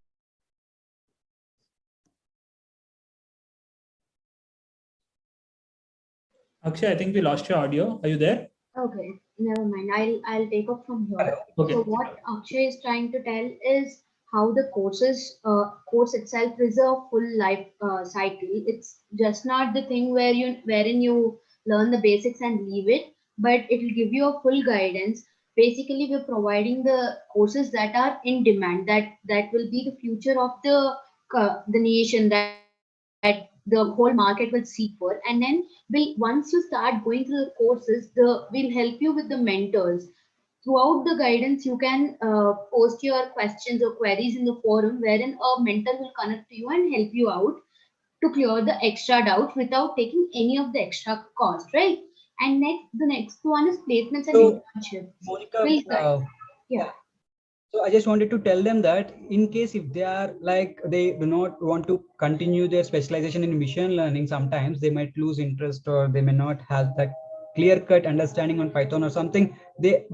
Akshay, I think we lost your audio. Are you there? Okay, never mind. I'll take up from here. Okay. So what Akshay is trying to tell is how the course itself is a full life cycle. It's just not the thing wherein you learn the basics and leave it, but it will give you a full guidance. Basically, we're providing the courses that are in demand, that will be the future of the nation, that the whole market will seek for. And then once you start going through the courses, we'll help you with the mentors. Throughout the guidance, you can post your questions or queries in the forum, wherein a mentor will connect to you and help you out to clear the extra doubts without taking any of the extra cost, right? And the next one is placements and So internships. Monica, Please, guys. Yeah. So I just wanted to tell them that in case if they are like they do not want to continue their specialization in machine learning, sometimes they might lose interest or they may not have that clear cut understanding on Python or something. They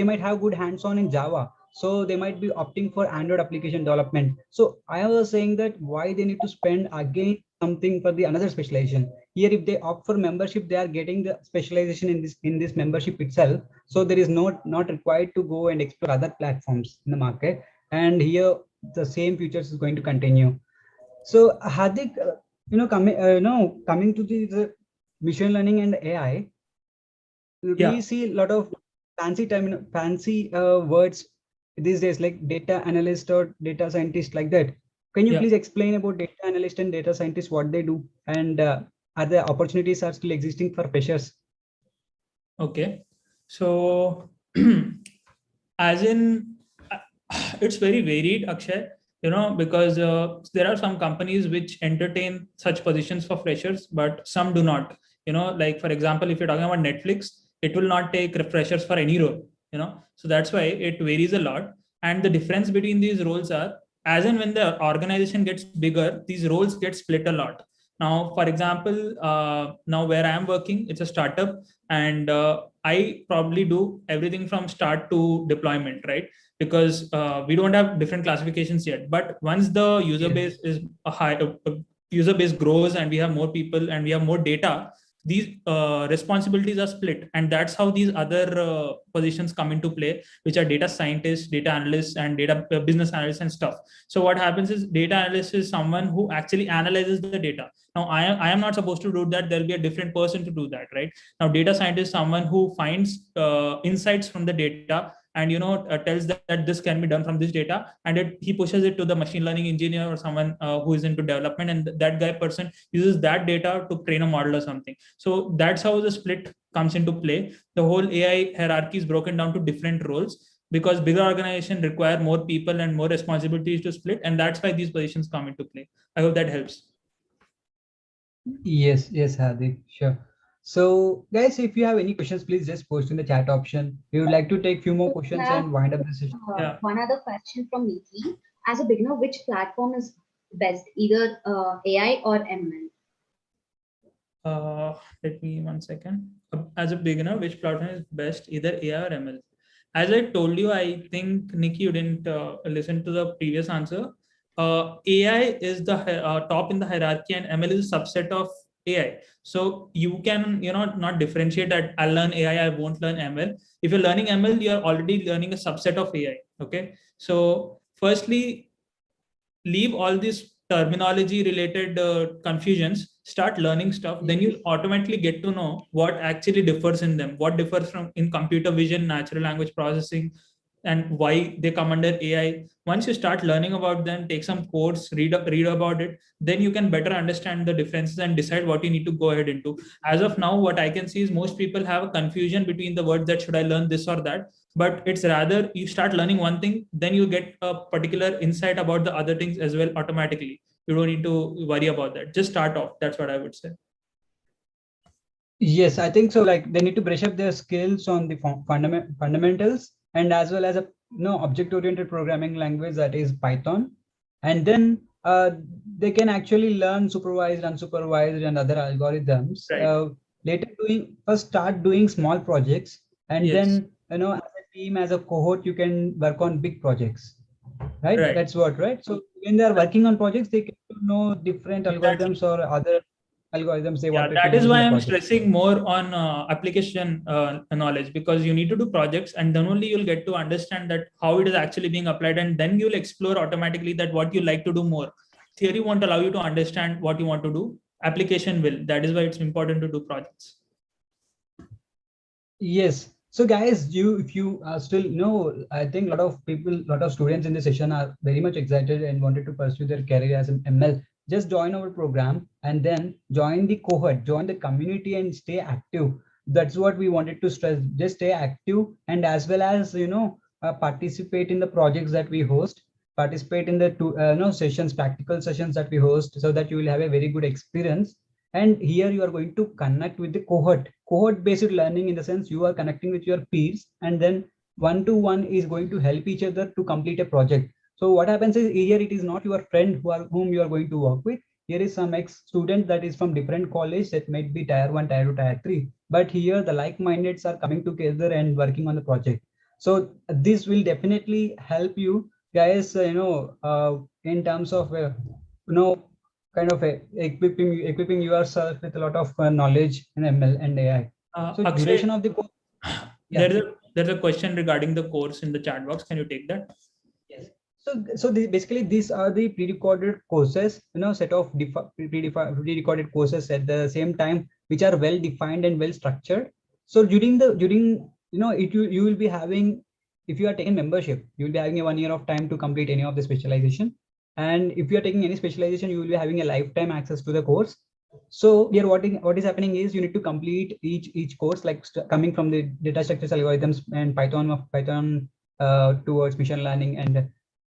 might have good hands on in Java, so they might be opting for Android application development. So I was saying that why they need to spend again something for the another specialization. Here if they opt for membership, they are getting the specialization in this membership itself, so there is not required to go and explore other platforms in the market, and here the same features is going to continue. So Hardik, coming to the machine learning and AI, we Yeah, see a lot of fancy words these days, like data analyst or data scientist, like that. Can you yeah. please explain about data analyst and data scientist, what they do, and are the opportunities are still existing for freshers? Okay. So, as in, uh, it's very varied, Akshay, because there are some companies which entertain such positions for freshers, but some do not. Like, for example, if you're talking about Netflix, it will not take freshers for any role. So that's why it varies a lot. And the difference between these roles are, as in when the organization gets bigger, these roles get split a lot. Now, for example, now where I am working, it's a startup, and I probably do everything from start to deployment, right? Because we don't have different classifications yet. But once the user base Yes. is user base grows and we have more people and we have more data, these responsibilities are split, and that's how these other positions come into play, which are data scientists, data analysts, and data business analysts and stuff. So what happens is data analyst is someone who actually analyzes the data. Now I am not supposed to do that. There'll be a different person to do that, right? Now data scientist is someone who finds insights from the data, and tells that this can be done from this data, and he pushes it to the machine learning engineer or someone who is into development, and that guy person uses that data to train a model or something. So that's how the split comes into play. The whole AI hierarchy is broken down to different roles, because bigger organizations require more people and more responsibilities to split, and that's why these positions come into play. I hope that helps. Yes, yes, Hardik, sure. So, guys, if you have any questions, please just post in the chat option. We would like to take few more So we questions have and wind up the session. Yeah. one other question from Nikki. As a beginner, which platform is best, either AI or ML? Let me 1 second. As a beginner, which platform is best, either AI or ML? As I told you, I think Nikki, you didn't listen to the previous answer. AI is the top in the hierarchy, and ML is a subset of AI. So you can, not differentiate that I'll learn AI, I won't learn ML. If you're learning ML, you're already learning a subset of AI. Okay. So, firstly, leave all these terminology related confusions, start learning stuff, then you'll automatically get to know what actually differs in them, what differs from in computer vision, natural language processing, and why they come under AI. Once you start learning about them, take some course, read about it, then you can better understand the differences and decide what you need to go ahead into. As of now, what I can see is most people have a confusion between the words, that should I learn this or that, but it's rather you start learning one thing, then you get a particular insight about the other things as well automatically. You don't need to worry about that. Just start off. That's what I would say. Yes, I think so. Like they need to brush up their skills on the fundamentals, and as well as a object-oriented programming language, that is Python, and then they can actually learn supervised, unsupervised, and other algorithms. Right. Later, doing first start doing small projects, and Yes. then as a team, as a cohort, you can work on big projects. Right? Right. That's what, right? So when they are working on projects, they get to know different Exactly. algorithms or other algorithms they Yeah, wanted to that is use in why the I'm project. stressing more on application knowledge, because you need to do projects, and then only you'll get to understand that how it is actually being applied, and then you'll explore automatically that what you like to do more. Theory won't allow you to understand what you want to do. Application will. That is why it's important to do projects. Yes. So guys, if you are still, I think a lot of people, a lot of students in this session are very much excited and wanted to pursue their career as an ML. Just join our program and then join the cohort, join the community and stay active. That's what we wanted to stress. Just stay active, and as well as, participate in the projects that we host, participate in the sessions, practical sessions that we host, so that you will have a very good experience. And here you are going to connect with the cohort based learning, in the sense you are connecting with your peers, and then one-to-one is going to help each other to complete a project. So what happens is here it is not your friend whom you are going to work with. Here is some ex-student that is from different college that might be tier 1, tier 2, tier 3. But here the like-mindeds are coming together and working on the project. So this will definitely help you guys, in terms of, kind of equipping yourself with a lot of knowledge in ML and AI. So Akshay, duration of the course. Yeah. there's a question regarding the course in the chat box. Can you take that? Yes. So basically, these are the pre-recorded courses, set of pre-recorded courses at the same time, which are well defined and well structured. So during you will be having, if you are taking membership, you will be having a 1 year of time to complete any of the specialization. And if you are taking any specialization, you will be having a lifetime access to the course. So here, what is happening is you need to complete each course, like coming from the data structures, algorithms, and Python towards machine learning and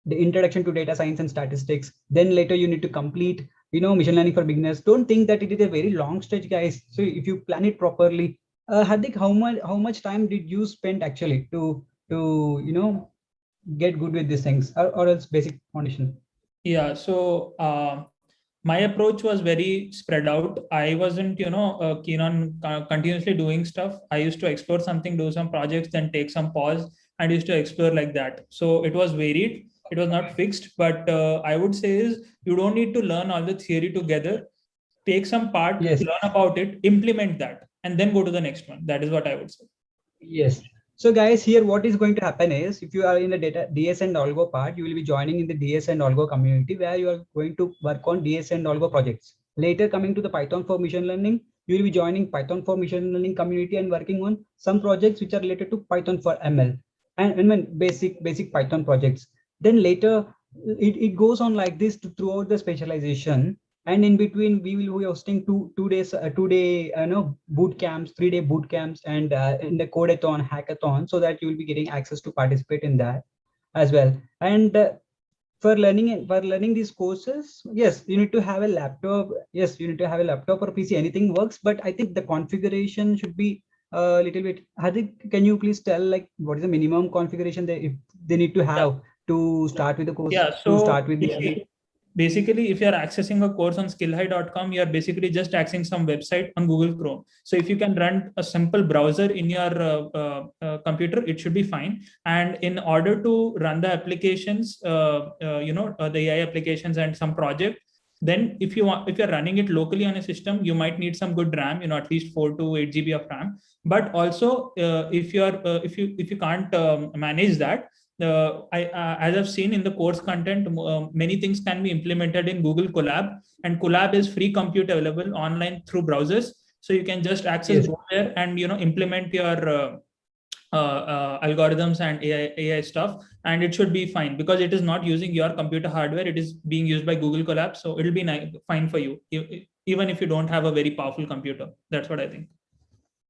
the introduction to data science and statistics. Then later you need to complete, machine learning for beginners. Don't think that it is a very long stretch, guys. So if you plan it properly, Hardik, how much time did you spend actually to get good with these things, or else basic foundation? Yeah, so my approach was very spread out. I wasn't, keen on continuously doing stuff. I used to explore something, do some projects, then take some pause, and used to explore like that. So it was varied. It was not fixed, but I would say is you don't need to learn all the theory together. Take some part, Yes. learn about it, implement that, and then go to the next one. That is what I would say. Yes. So guys, here what is going to happen is, if you are in the data DS and Algo part, you will be joining in the DS and Algo community, where you are going to work on DS and Algo projects. Later, coming to the Python for machine learning, you will be joining Python for machine learning community and working on some projects which are related to Python for ML and when basic Python projects. Then later, it goes on like this throughout the specialization. And in between we will be hosting two days 2 day boot camps, 3 day boot camps, and in the codeathon, hackathon, so that you will be getting access to participate in that as well. And for learning these courses, yes, you need to have a laptop. Yes, you need to have a laptop or PC, anything works, but I think the configuration should be a little bit. Hardik, can you please tell, like, what is the minimum configuration if they need to Yeah. have to start with the course, Yeah. to So start with the basically, if you're accessing a course on skillhie.com, you're basically just accessing some website on Google Chrome. So if you can run a simple browser in your computer, it should be fine. And in order to run the applications, the AI applications and some project, then if you're running it locally on a system, you might need some good RAM, at least 4 to 8 GB of RAM. But also, if you can't manage that, as I've seen in the course content, many things can be implemented in Google Colab, and Colab is free compute available online through browsers. So you can just access go there and implement your algorithms and AI stuff, and it should be fine because it is not using your computer hardware. It is being used by Google Colab, so it'll be fine for you, even if you don't have a very powerful computer. That's what I think.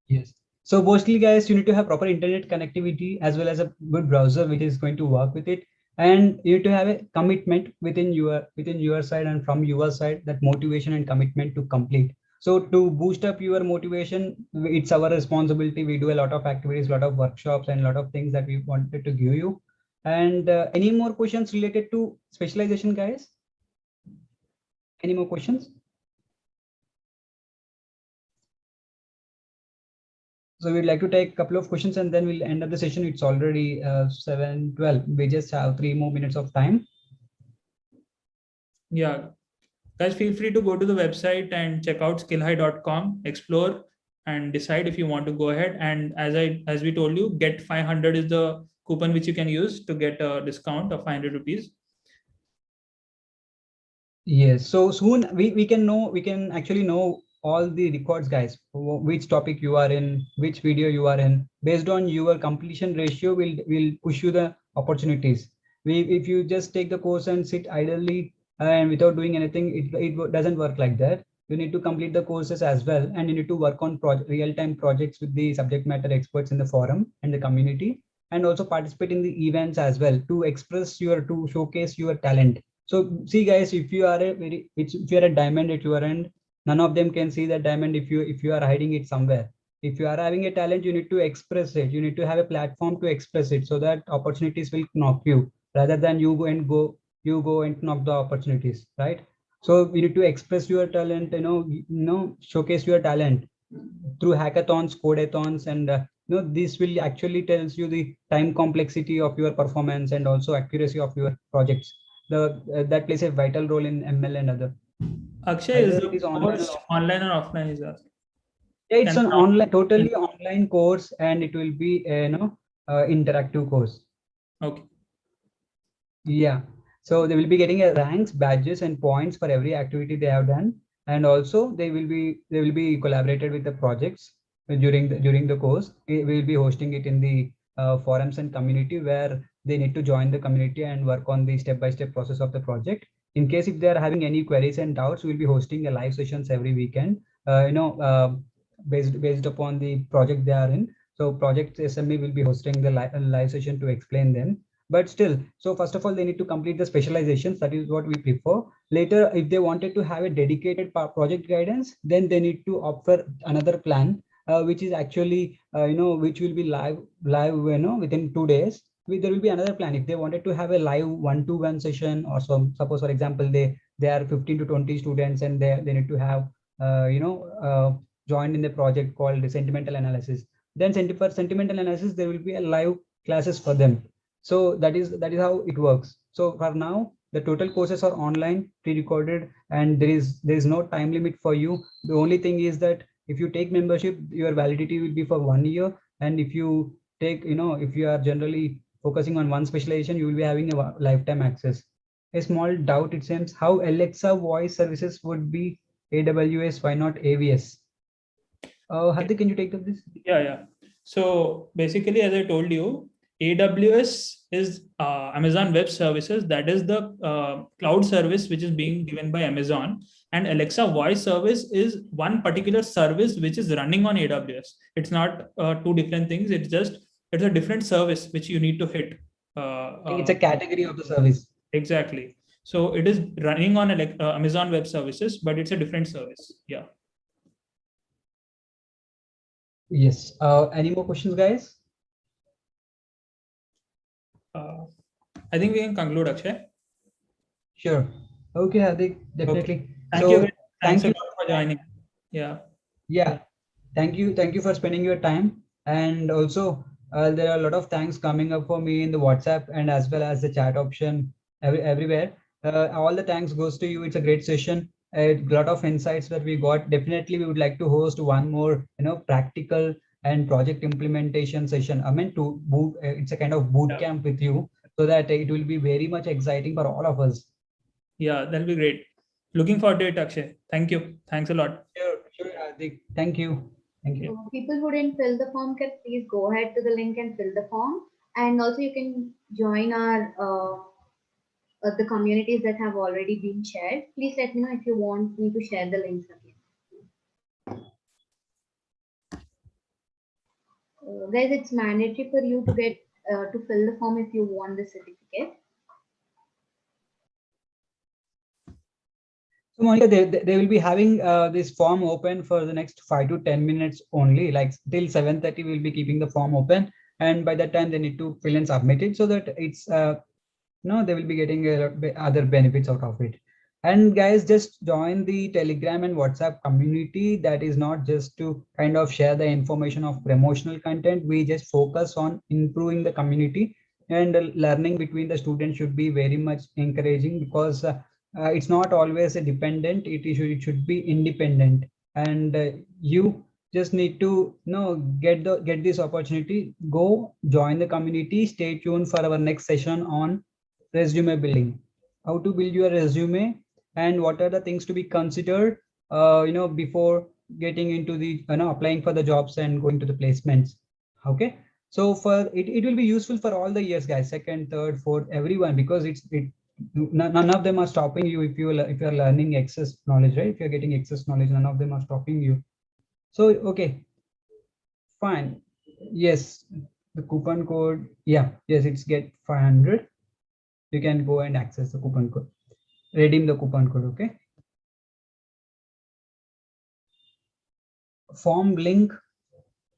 Yes. So mostly, guys, you need to have proper internet connectivity as well as a good browser which is going to work with it, and you need to have a commitment within your side and from your side, that motivation and commitment to complete. So to boost up your motivation, it's our responsibility. We do a lot of activities, a lot of workshops, and a lot of things that we wanted to give you. And any more questions related to specialization, guys? Any more questions? So we'd like to take a couple of questions and then we'll end up the session. It's already 7:12. We just have 3 more minutes of time. Yeah. Guys, feel free to go to the website and check out skillhie.com, explore, and decide if you want to go ahead. And as we told you, get 500 is the coupon which you can use to get a discount of 500 rupees. Yes. So soon we can actually know all the records, guys, which topic you are in, which video you are in. Based on your completion ratio, will push you the opportunities. If you just take the course and sit idly and without doing anything, it doesn't work like that. You need to complete the courses as well, and you need to work on real-time projects with the subject matter experts in the forum and the community, and also participate in the events as well to showcase your talent. So see, guys, if you are if you are a diamond at your end, none of them can see that diamond if you are hiding it somewhere. if you are having a talent, you need to express it. You need to have a platform to express it, so that opportunities will knock you rather than you go and knock the opportunities, right? So you need to express your talent, showcase your talent through hackathons, codeathons, and this will actually tells you the time complexity of your performance and also accuracy of your projects. That plays a vital role in ML and other. Akshay, is Either the it is online or course offline. online or offline? Is that? Yeah, it's And an online, totally online course, and it will be a interactive course. okay. Yeah. So they will be getting a ranks, badges, and points for every activity they have done, and also they will be collaborated with the projects during the course. We will be hosting it in the forums and community, where they need to join the community and work on the step-by-step process of the project. In case if they are having any queries and doubts, we'll be hosting a live sessions every weekend. Based upon the project they are in. So project SME will be hosting the live session to explain them. But still, so first of all, they need to complete the specializations. That is what we prefer. Later, if they wanted to have a dedicated project guidance, then they need to opt for another plan, which is actually, which will be live, within 2 days. There will be another plan. If they wanted to have a live one-to-one session, or some, suppose for example, they are 15 to 20 students, and they need to have, joined in the project called sentimental analysis. Then for sentimental analysis, there will be a live classes for them. So that is how it works. So for now, the total courses are online, pre-recorded, and there is no time limit for you. The only thing is that if you take membership, your validity will be for 1 year. And if you take, if you are generally focusing on one specialization, you will be having a lifetime access. A small doubt, it seems, how Alexa voice services would be AWS, why not AVS? Hardik, can you take up this? Yeah. So basically, as I told you, AWS is Amazon Web Services. That is the cloud service which is being given by Amazon. And Alexa Voice Service is one particular service which is running on AWS. It's not two different things. It's a different service which you need to hit. Like it's a category of the service. Exactly. So it is running on Amazon Web Services, but it's a different service. Yeah. Yes. Any more questions, guys? I think we can conclude, Akshay. Sure. Okay, Hardik, definitely. Okay. Thank So you. Thanks thank a you. lot for joining. Yeah. Yeah. Thank you for spending your time. And also, there are a lot of thanks coming up for me in the WhatsApp and as well as the chat option everywhere. All the thanks goes to you. It's a great session. A lot of insights that we got. Definitely, we would like to host one more, practical and project implementation session. I mean, to boot. It's a kind of boot Yeah. camp with you, so that it will be very much exciting for all of us. Yeah, that'll be great. Looking forward to it, Akshay. Thank you. Thanks a lot. Sure, Hardik. Thank you. Thank you. So people who didn't fill the form can please go ahead to the link and fill the form. And also you can join our the communities that have already been shared. Please let me know if you want me to share the links again. Guys, it's mandatory for you to get to fill the form if you want the certificate. So Monica, they will be having this form open for the next 5 to 10 minutes only. Like till 7:30, we'll be keeping the form open, and by that time they need to fill and submit it, so that it's they will be getting other benefits out of it. And guys, just join the Telegram and WhatsApp community. That is not just to kind of share the information of promotional content. We just focus on improving the community, and learning between the students should be very much encouraging, because it's not always a dependent. It should be independent, and you just need to get this opportunity. Go join the community. Stay tuned for our next session on resume building, how to build your resume, and what are the things to be considered before getting into the applying for the jobs and going to the placements. Okay, so for it will be useful for all the years, guys, second, third, fourth, everyone, because none of them are stopping you if you're learning excess knowledge, right? If you're getting excess knowledge, none of them are stopping you. So okay, fine. Yes, the coupon code, yes, it's get 500. You can go and access the coupon code, redeem the coupon code. Okay, form link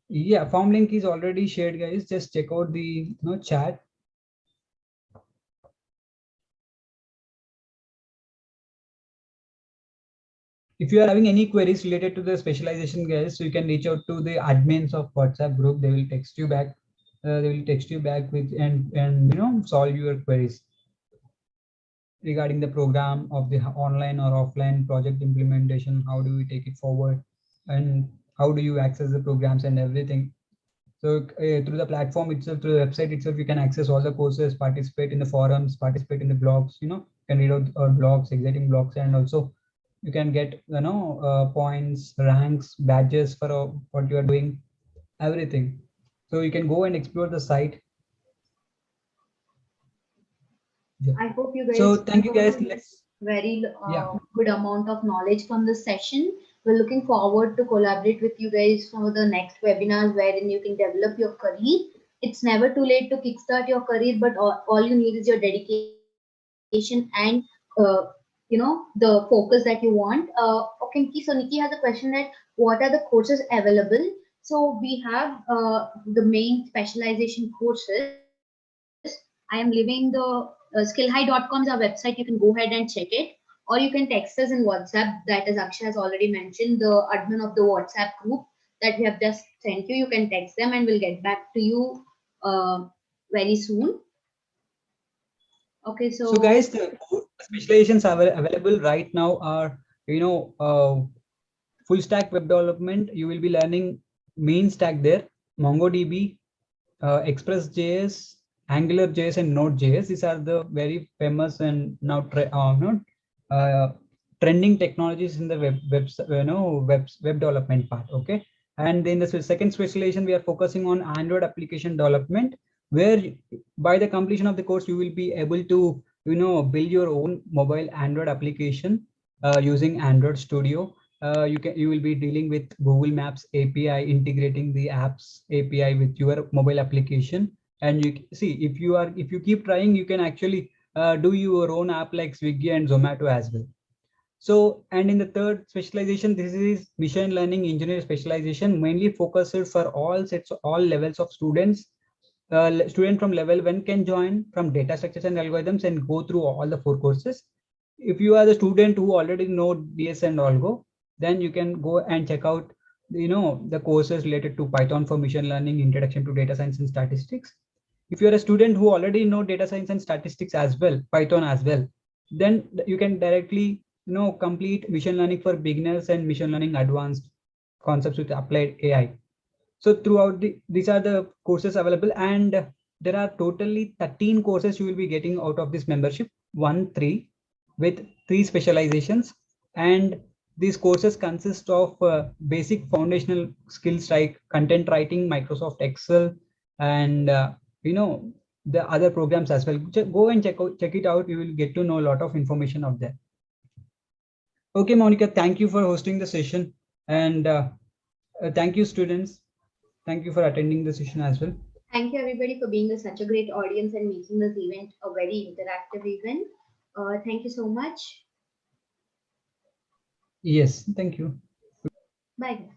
Yeah, form link is already shared, guys. Just check out the chat. If you are having any queries related to the specialization, guys, so you can reach out to the admins of WhatsApp group. They will text you back. They will text you back with and solve your queries regarding the program of the online or offline project implementation. How do we take it forward, and how do you access the programs and everything. So through the platform itself, through the website itself, you can access all the courses, participate in the forums, participate in the blogs. You can read out our blogs, exciting blogs, and also you can get points, ranks, badges for what you are doing, everything. So you can go and explore the site. Yeah. I hope you guys So thank you, guys. Let's very yeah. good amount of knowledge from this session. We're looking forward to collaborate with you guys for the next webinars wherein you can develop your career. It's never too late to kickstart your career, but all you need is your dedication and the focus that you want. Okay, Nikki, so Nikki has a question that what are the courses available? So we have the main specialization courses. I am leaving the skillhie.com is our website. You can go ahead and check it, or you can text us in WhatsApp. That is Akshay has already mentioned, the admin of the WhatsApp group that we have just sent you. You can text them and we'll get back to you very soon. Okay, So so guys, the specializations available right now are full stack web development. You will be learning main stack there, MongoDB, Express.js, AngularJS, and Node.js. These are the very famous and now trending technologies in the web development part. Okay, and in the second specialization, we are focusing on Android application development, where by the completion of the course, you will be able to build your own mobile Android application using Android Studio. You will be dealing with Google Maps API, integrating the apps API with your mobile application. And you see, if you keep trying, you can actually do your own app like Swiggy and Zomato as well. So, and in the third specialization, this is machine learning engineer specialization, mainly focused for all sets, all levels of students. Student from level 1 can join from data structures and algorithms and go through all the 4 courses. If you are the student who already know DS and Algo, then you can go and check out the courses related to Python for machine learning, introduction to data science and statistics. If you're a student who already know data science and statistics as well, Python as well, then you can directly complete machine learning for beginners and machine learning advanced concepts with applied AI. So throughout these are the courses available, and there are totally 13 courses you will be getting out of this membership, 1-3, with 3 specializations. And these courses consist of basic foundational skills like content writing, Microsoft Excel, and the other programs as well. Go and check it out. You will get to know a lot of information out there. Okay, Monica, thank you for hosting the session, and thank you, students. Thank you for attending the session as well. thank you everybody for being such a great audience and making this event a very interactive event. Thank you so much. Yes, thank you. Bye.